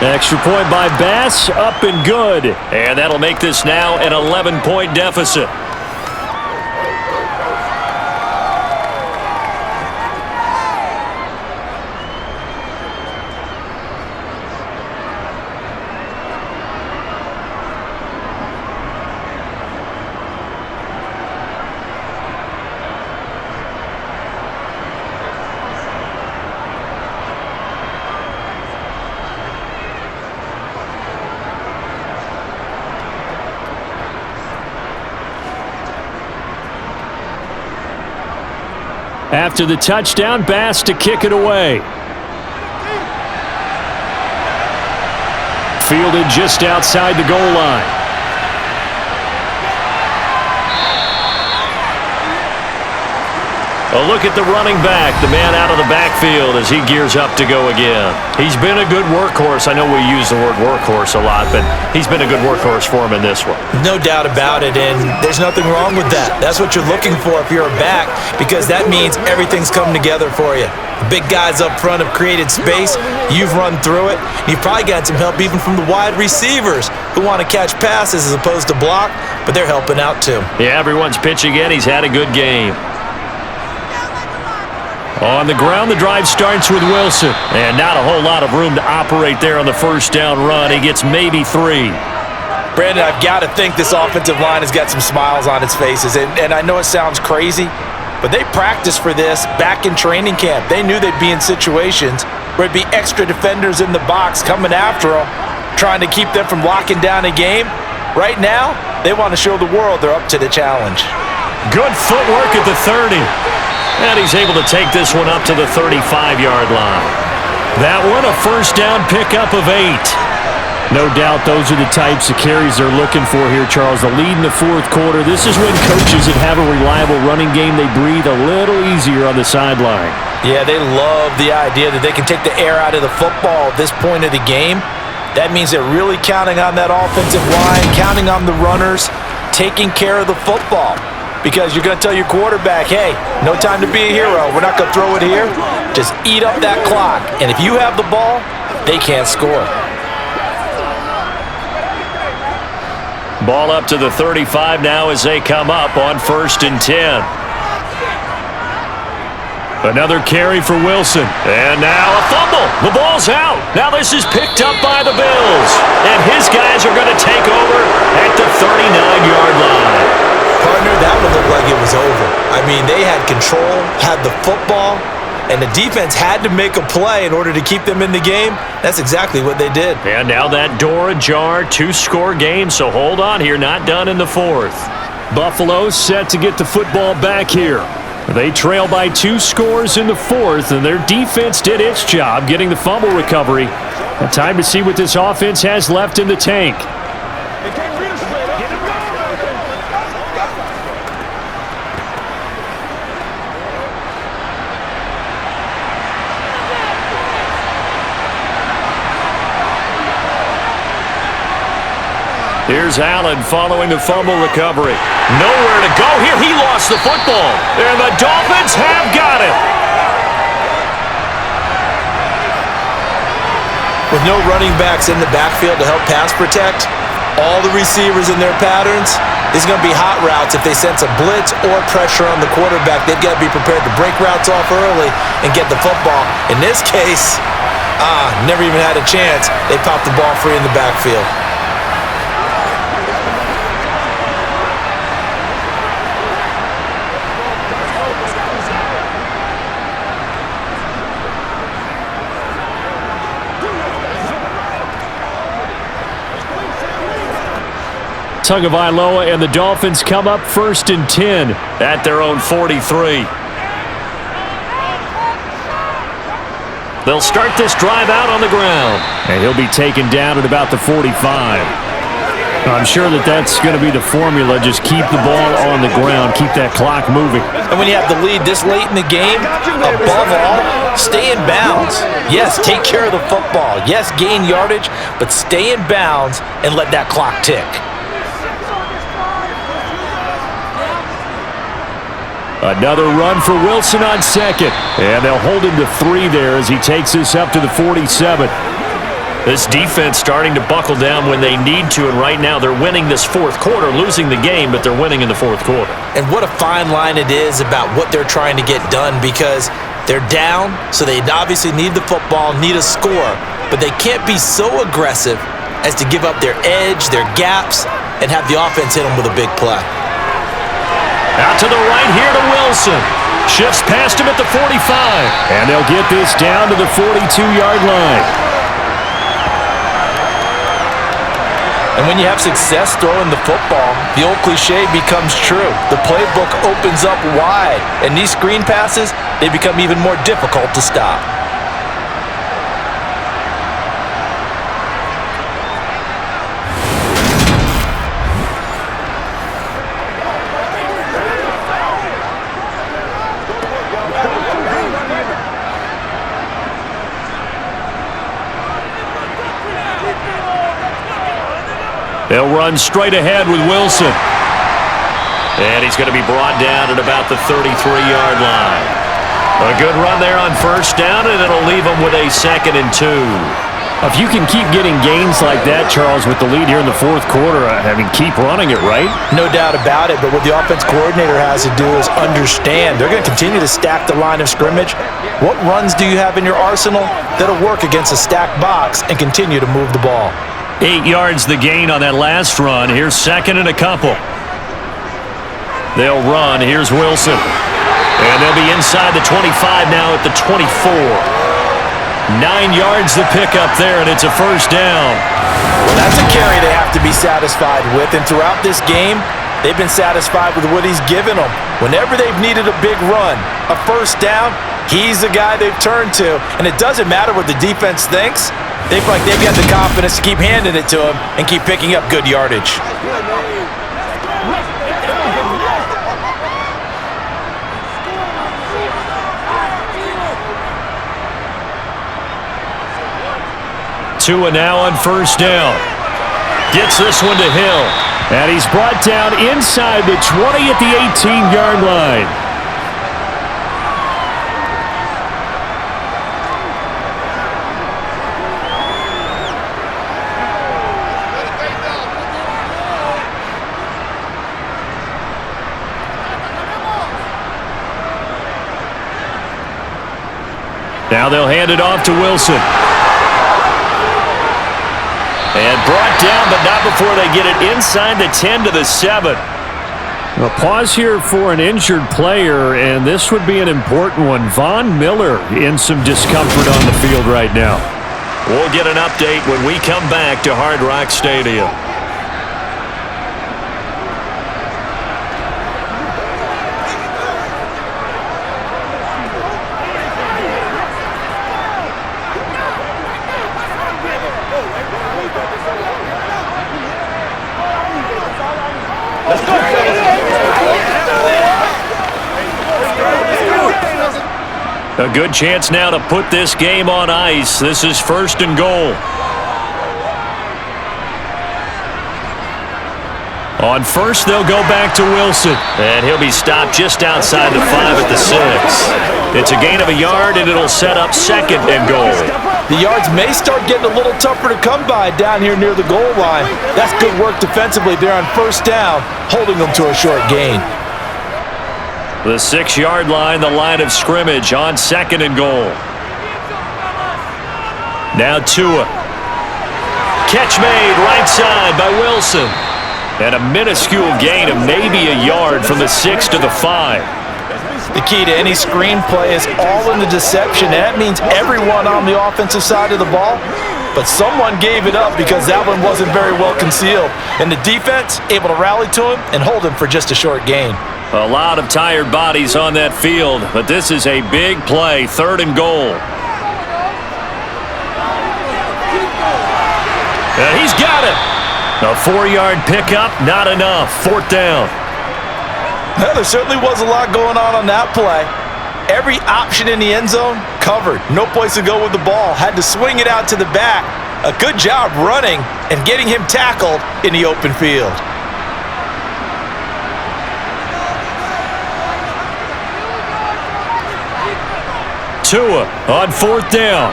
[SPEAKER 2] Extra point by Bass, up and good. And that'll make this now an 11-point deficit. After the touchdown, Bass to kick it away. Fielded just outside the goal line. A look at the running back, the man out of the backfield as he gears up to go again. He's been a good workhorse. I know we use the word workhorse a lot, but he's been a good workhorse for him in this one.
[SPEAKER 3] No doubt about it, and there's nothing wrong with that. That's what you're looking for if you're a back, because that means everything's come together for you. The big guys up front have created space. You've run through it. You've probably got some help even from the wide receivers who want to catch passes as opposed to block, but they're helping out too.
[SPEAKER 2] Yeah, everyone's pitching in. He's had a good game. On the ground, the drive starts with Wilson. And not a whole lot of room to operate there on the first down run. He gets maybe 3.
[SPEAKER 3] Brandon, I've got to think this offensive line has got some smiles on its faces. And I know it sounds crazy, but they practiced for this back in training camp. They knew they'd be in situations where it'd be extra defenders in the box coming after them, trying to keep them from locking down a game. Right now, they want to show the world they're up to the challenge.
[SPEAKER 2] Good footwork at the 30. And he's able to take this one up to the 35-yard line. That one, a first down pickup of 8. No doubt those are the types of carries they're looking for here, Charles. The lead in the fourth quarter. This is when coaches that have a reliable running game, they breathe a little easier on the sideline.
[SPEAKER 3] Yeah, they love the idea that they can take the air out of the football at this point of the game. That means they're really counting on that offensive line, counting on the runners, taking care of the football. Because you're going to tell your quarterback, hey, no time to be a hero. We're not going to throw it here. Just eat up that clock. And if you have the ball, they can't score.
[SPEAKER 2] Ball up to the 35 now as they come up on 1st and 10. Another carry for Wilson. And now a fumble. The ball's out. Now this is picked up by the Bills. And his guys are going to take over at the 39-yard line.
[SPEAKER 3] Partner, that one looked like it was over. I mean, they had control, had the football, and the defense had to make a play in order to keep them in the game. That's exactly what they did.
[SPEAKER 2] And now that door ajar, 2-score game, so hold on here, not done in the fourth. Buffalo set to get the football back here. They trail by 2 scores in the fourth, and their defense did its job getting the fumble recovery. And time to see what this offense has left in the tank. Here's Allen following the fumble recovery. Nowhere to go here. He lost the football. And the Dolphins have got it.
[SPEAKER 3] With no running backs in the backfield to help pass protect, all the receivers in their patterns, this is going to be hot routes. If they sense a blitz or pressure on the quarterback, they've got to be prepared to break routes off early and get the football. In this case, never even had a chance. They popped the ball free in the backfield.
[SPEAKER 2] Tagovailoa and the Dolphins come up 1st and 10 at their own 43. They'll start this drive out on the ground, and he'll be taken down at about the 45. I'm sure that's going to be the formula. Just keep the ball on the ground, keep that clock moving.
[SPEAKER 3] And when you have the lead this late in the game, above all, stay in bounds. Yes, take care of the football. Yes, gain yardage, but stay in bounds and let that clock tick.
[SPEAKER 2] Another run for Wilson on 2nd. And they'll hold him to 3 there as he takes this up to the 47. This defense starting to buckle down when they need to, and right now they're winning this fourth quarter, losing the game, but they're winning in the fourth quarter.
[SPEAKER 3] And what a fine line it is about what they're trying to get done, because they're down, so they obviously need the football, need a score, but they can't be so aggressive as to give up their edge, their gaps, and have the offense hit them with a big play.
[SPEAKER 2] Out to the right here to Wilson. Shifts past him at the 45. And they'll get this down to the 42-yard line.
[SPEAKER 3] And when you have success throwing the football, the old cliche becomes true. The playbook opens up wide, and these screen passes, they become even more difficult to stop.
[SPEAKER 2] They'll run straight ahead with Wilson. And he's going to be brought down at about the 33-yard line. A good run there on first down, and it'll leave them with a 2nd and 2.
[SPEAKER 6] If you can keep getting gains like that, Charles, with the lead here in the fourth quarter, keep running it, right?
[SPEAKER 3] No doubt about it, but what the offense coordinator has to do is understand. They're going to continue to stack the line of scrimmage. What runs do you have in your arsenal that'll work against a stacked box and continue to move the ball?
[SPEAKER 2] 8 yards the gain on that last run. Here's 2nd and a couple. They'll run. Here's Wilson. And they'll be inside the 25 now at the 24. 9 yards the pickup there, and it's a first down.
[SPEAKER 3] Well, that's a carry they have to be satisfied with, and throughout this game, they've been satisfied with what he's given them. Whenever they've needed a big run, a first down, he's the guy they've turned to. And it doesn't matter what the defense thinks. They feel like they've got the confidence to keep handing it to him and keep picking up good yardage.
[SPEAKER 2] Tua now on first down. Gets this one to Hill.
[SPEAKER 6] And he's brought down inside the 20 at the 18-yard line.
[SPEAKER 2] Now they'll hand it off to Wilson. And brought down, but not before they get it inside the 10 to the 7.
[SPEAKER 6] A pause here for an injured player, and this would be an important one. Von Miller in some discomfort on the field right now.
[SPEAKER 2] We'll get an update when we come back to Hard Rock Stadium. A good chance now to put this game on ice. This is 1st and goal. On first, they'll go back to Wilson. And he'll be stopped just outside the 5 at the 6. It's a gain of a yard, and it'll set up 2nd and goal.
[SPEAKER 3] The yards may start getting a little tougher to come by down here near the goal line. That's good work defensively there on first down, holding them to a short gain.
[SPEAKER 2] The 6-yard line, the line of scrimmage on 2nd and goal. Now Tua. Catch made right side by Wilson. And a minuscule gain of maybe a yard from the 6 to the 5.
[SPEAKER 3] The key to any screenplay is all in the deception. And that means everyone on the offensive side of the ball. But someone gave it up because that one wasn't very well concealed. And the defense able to rally to him and hold him for just a short gain.
[SPEAKER 2] A lot of tired bodies on that field, but this is a big play, 3rd and goal. And he's got it. A 4-yard pickup, not enough. 4th down.
[SPEAKER 3] Well, there certainly was a lot going on that play. Every option in the end zone covered. No place to go with the ball. Had to swing it out to the back. A good job running and getting him tackled in the open field.
[SPEAKER 2] Tua on 4th down.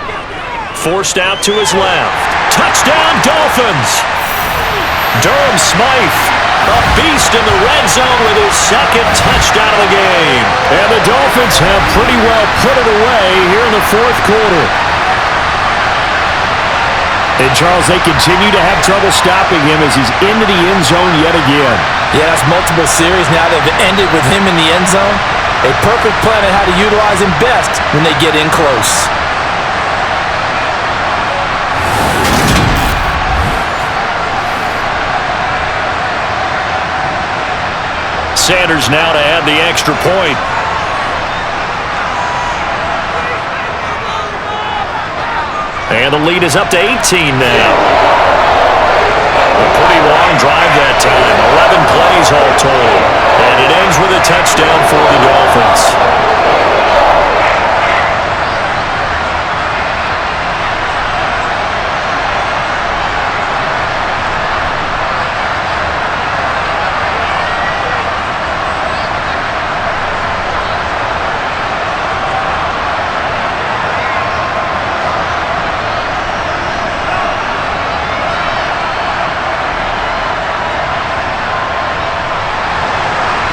[SPEAKER 2] Forced out to his left. Touchdown, Dolphins! Durham Smythe, a beast in the red zone with his 2nd touchdown of the game.
[SPEAKER 6] And the Dolphins have pretty well put it away here in the fourth quarter. And Charles, they continue to have trouble stopping him as he's into the end zone yet again.
[SPEAKER 3] Yeah, that's multiple series now that have ended with him in the end zone. A perfect plan on how to utilize him best when they get in close.
[SPEAKER 2] Sanders now to add the extra point. And the lead is up to 18 now. A pretty long drive that time. 11 plays all told. And it ends with a touchdown for the Dolphins.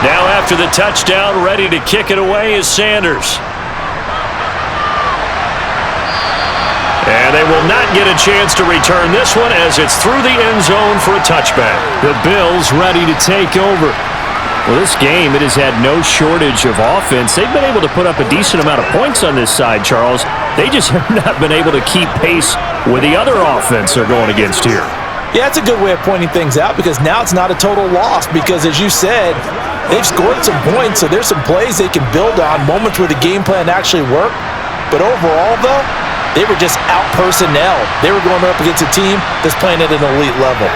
[SPEAKER 2] Now after the touchdown, ready to kick it away is Sanders. And they will not get a chance to return this one as it's through the end zone for a touchback.
[SPEAKER 6] The Bills ready to take over. Well, this game, it has had no shortage of offense. They've been able to put up a decent amount of points on this side, Charles. They just have not been able to keep pace with the other offense they're going against here.
[SPEAKER 3] Yeah, it's a good way of pointing things out because now it's not a total loss because, as you said, they've scored some points, so there's some plays they can build on, moments where the game plan actually worked. But overall, though, they were just out-personnel. They were going up against a team that's playing at an elite level.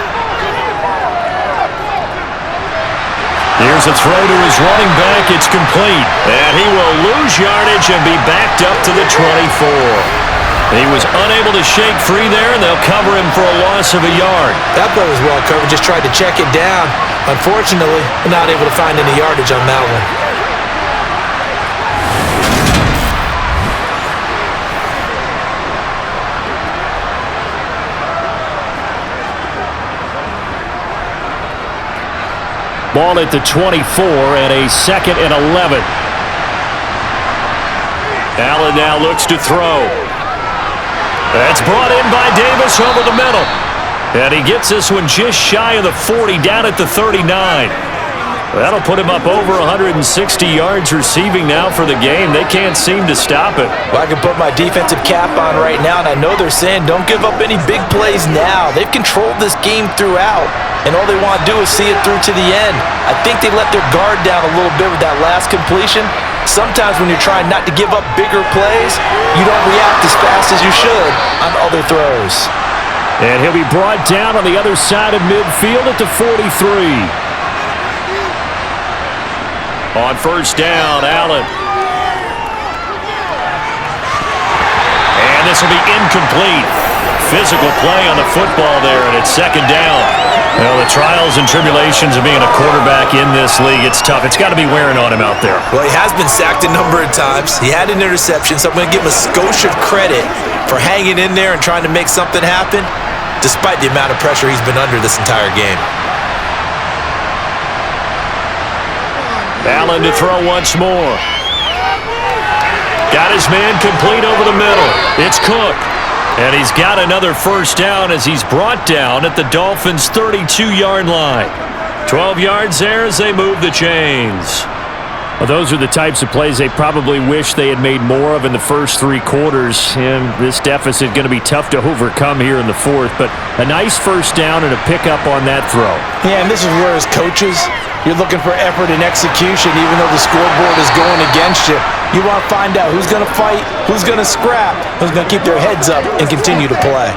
[SPEAKER 2] Here's a throw to his running back. It's complete. And he will lose yardage and be backed up to the 24. He was unable to shake free there, and they'll cover him for a loss of a yard.
[SPEAKER 3] That play was well covered. Just tried to check it down. Unfortunately, not able to find any yardage on that one.
[SPEAKER 2] Ball at the 24 and a 2nd and 11. Allen now looks to throw. That's brought in by Davis over the middle. And he gets this one just shy of the 40, down at the 39. That'll put him up over 160 yards receiving now for the game. They can't seem to stop it.
[SPEAKER 3] Well, I can put my defensive cap on right now, and I know they're saying don't give up any big plays now. They've controlled this game throughout, and all they want to do is see it through to the end. I think they let their guard down a little bit with that last completion. Sometimes when you're trying not to give up bigger plays, you don't react as fast as you should on other throws.
[SPEAKER 2] And he'll be brought down on the other side of midfield at the 43. On first down, Allen. And this will be incomplete. Physical play on the football there, and it's 2nd down. Well, the trials and tribulations of being a quarterback in this league, it's tough. It's got to be wearing on him out there.
[SPEAKER 3] Well, he has been sacked a number of times. He had an interception, so I'm going to give him a skosh of credit for hanging in there and trying to make something happen, despite the amount of pressure he's been under this entire game.
[SPEAKER 2] Allen to throw once more. Got his man complete over the middle. It's Cook. And he's got another first down as he's brought down at the Dolphins' 32-yard line. 12 yards there as they move the chains.
[SPEAKER 6] Well, those are the types of plays they probably wish they had made more of in the first 3 quarters. And this deficit going to be tough to overcome here in the 4th. But a nice first down and a pickup on that throw.
[SPEAKER 3] Yeah, and this is where as coaches, you're looking for effort and execution even though the scoreboard is going against you. You want to find out who's going to fight, who's going to scrap, who's going to keep their heads up and continue to play.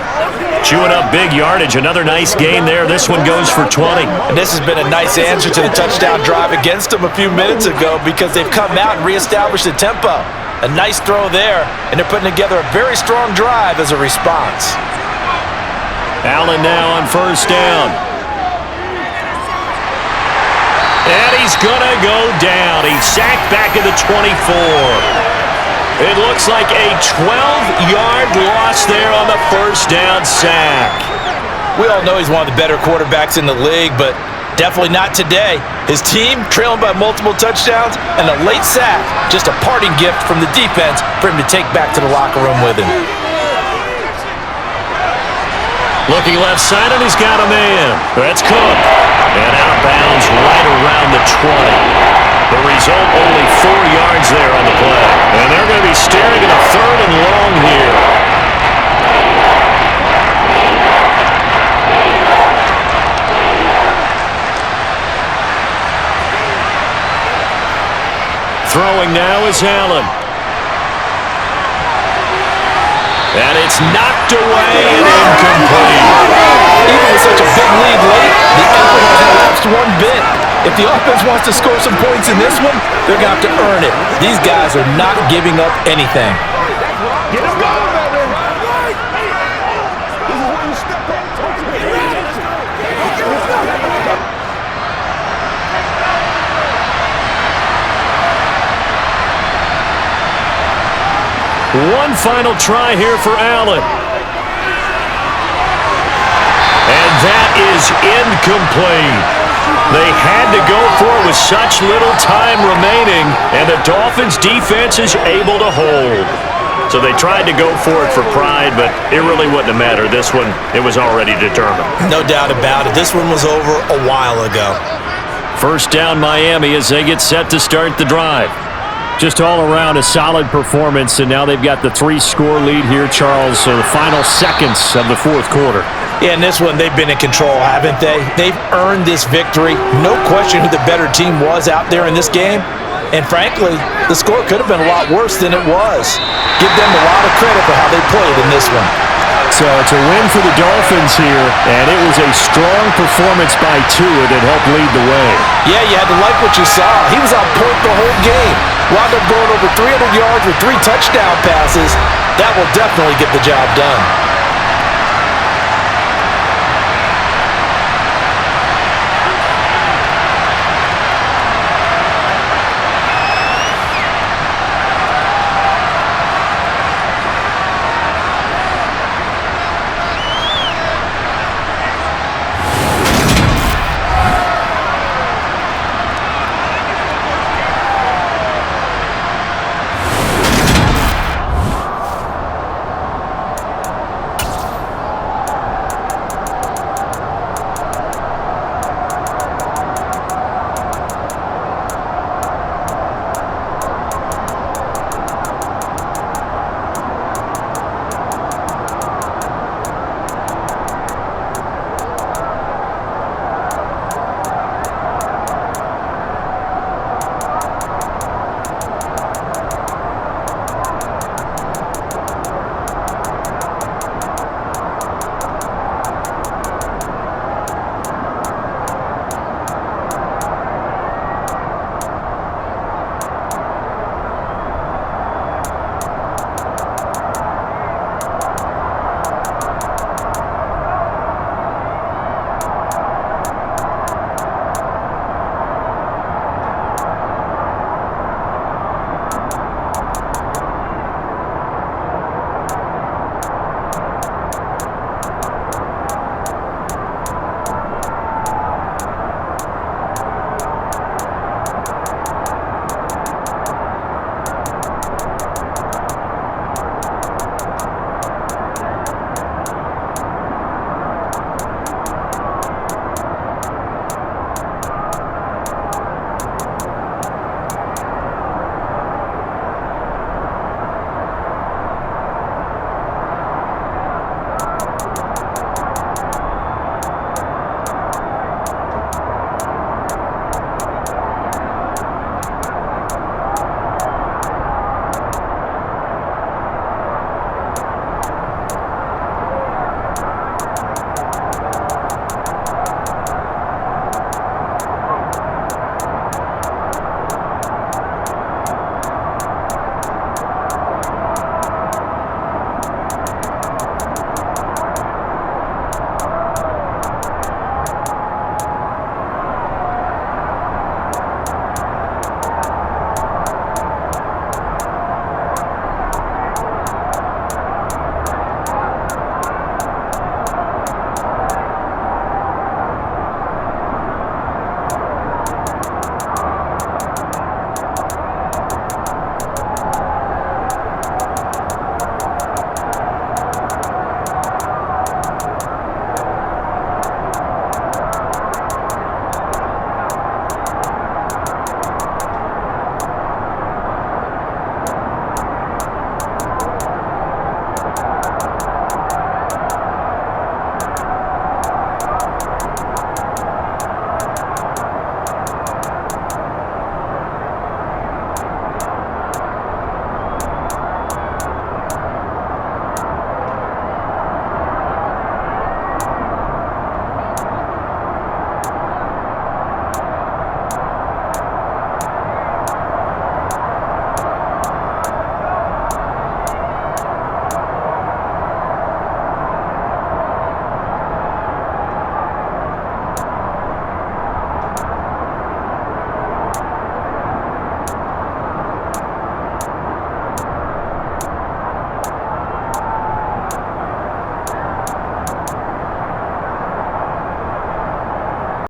[SPEAKER 2] Chewing up big yardage. Another nice gain there. This one goes for 20.
[SPEAKER 3] And this has been a nice answer to the touchdown drive against them a few minutes ago because they've come out and reestablished the tempo. A nice throw there, and they're putting together a very strong drive as a response.
[SPEAKER 2] Allen now on first down. And he's going to go down. He's sacked back at the 24. It looks like a 12-yard loss there on the first down sack.
[SPEAKER 3] We all know he's one of the better quarterbacks in the league, but definitely not today. His team trailing by multiple touchdowns and a late sack, just a parting gift from the defense for him to take back to the locker room with him.
[SPEAKER 2] Looking left side, and he's got a man. That's Cook. And out of bounds right around the 20. The result, only 4 yards there on the play. And they're going to be staring at a 3rd and long here. Throwing now is Allen. And it's knocked away and incomplete.
[SPEAKER 3] Even with such a big lead late, the effort hasn't lapsed one bit. If the offense wants to score some points in this one, they're going to have to earn it. These guys are not giving up anything.
[SPEAKER 4] Get him going, baby. This is where you step up.
[SPEAKER 2] One final try here for Allen. And that is incomplete. They had to go for it with such little time remaining, and the Dolphins' defense is able to hold. So they tried to go for it for pride, but it really wouldn't have mattered. This one, it was already determined.
[SPEAKER 3] No doubt about it. This one was over a while ago.
[SPEAKER 2] First down Miami as they get set to start the drive. Just all around a solid performance, and now they've got the 3-score lead here, Charles, so the final seconds of the fourth quarter.
[SPEAKER 3] Yeah, in this one, they've been in control, haven't they? They've earned this victory. No question who the better team was out there in this game. And frankly, the score could have been a lot worse than it was. Give them a lot of credit for how they played in this one.
[SPEAKER 2] So it's a win for the Dolphins here, and it was a strong performance by Tua that helped lead the way.
[SPEAKER 3] Yeah, you had to like what you saw. He was on point the whole game. Wound up going over 300 yards with 3 touchdown passes. That will definitely get the job done.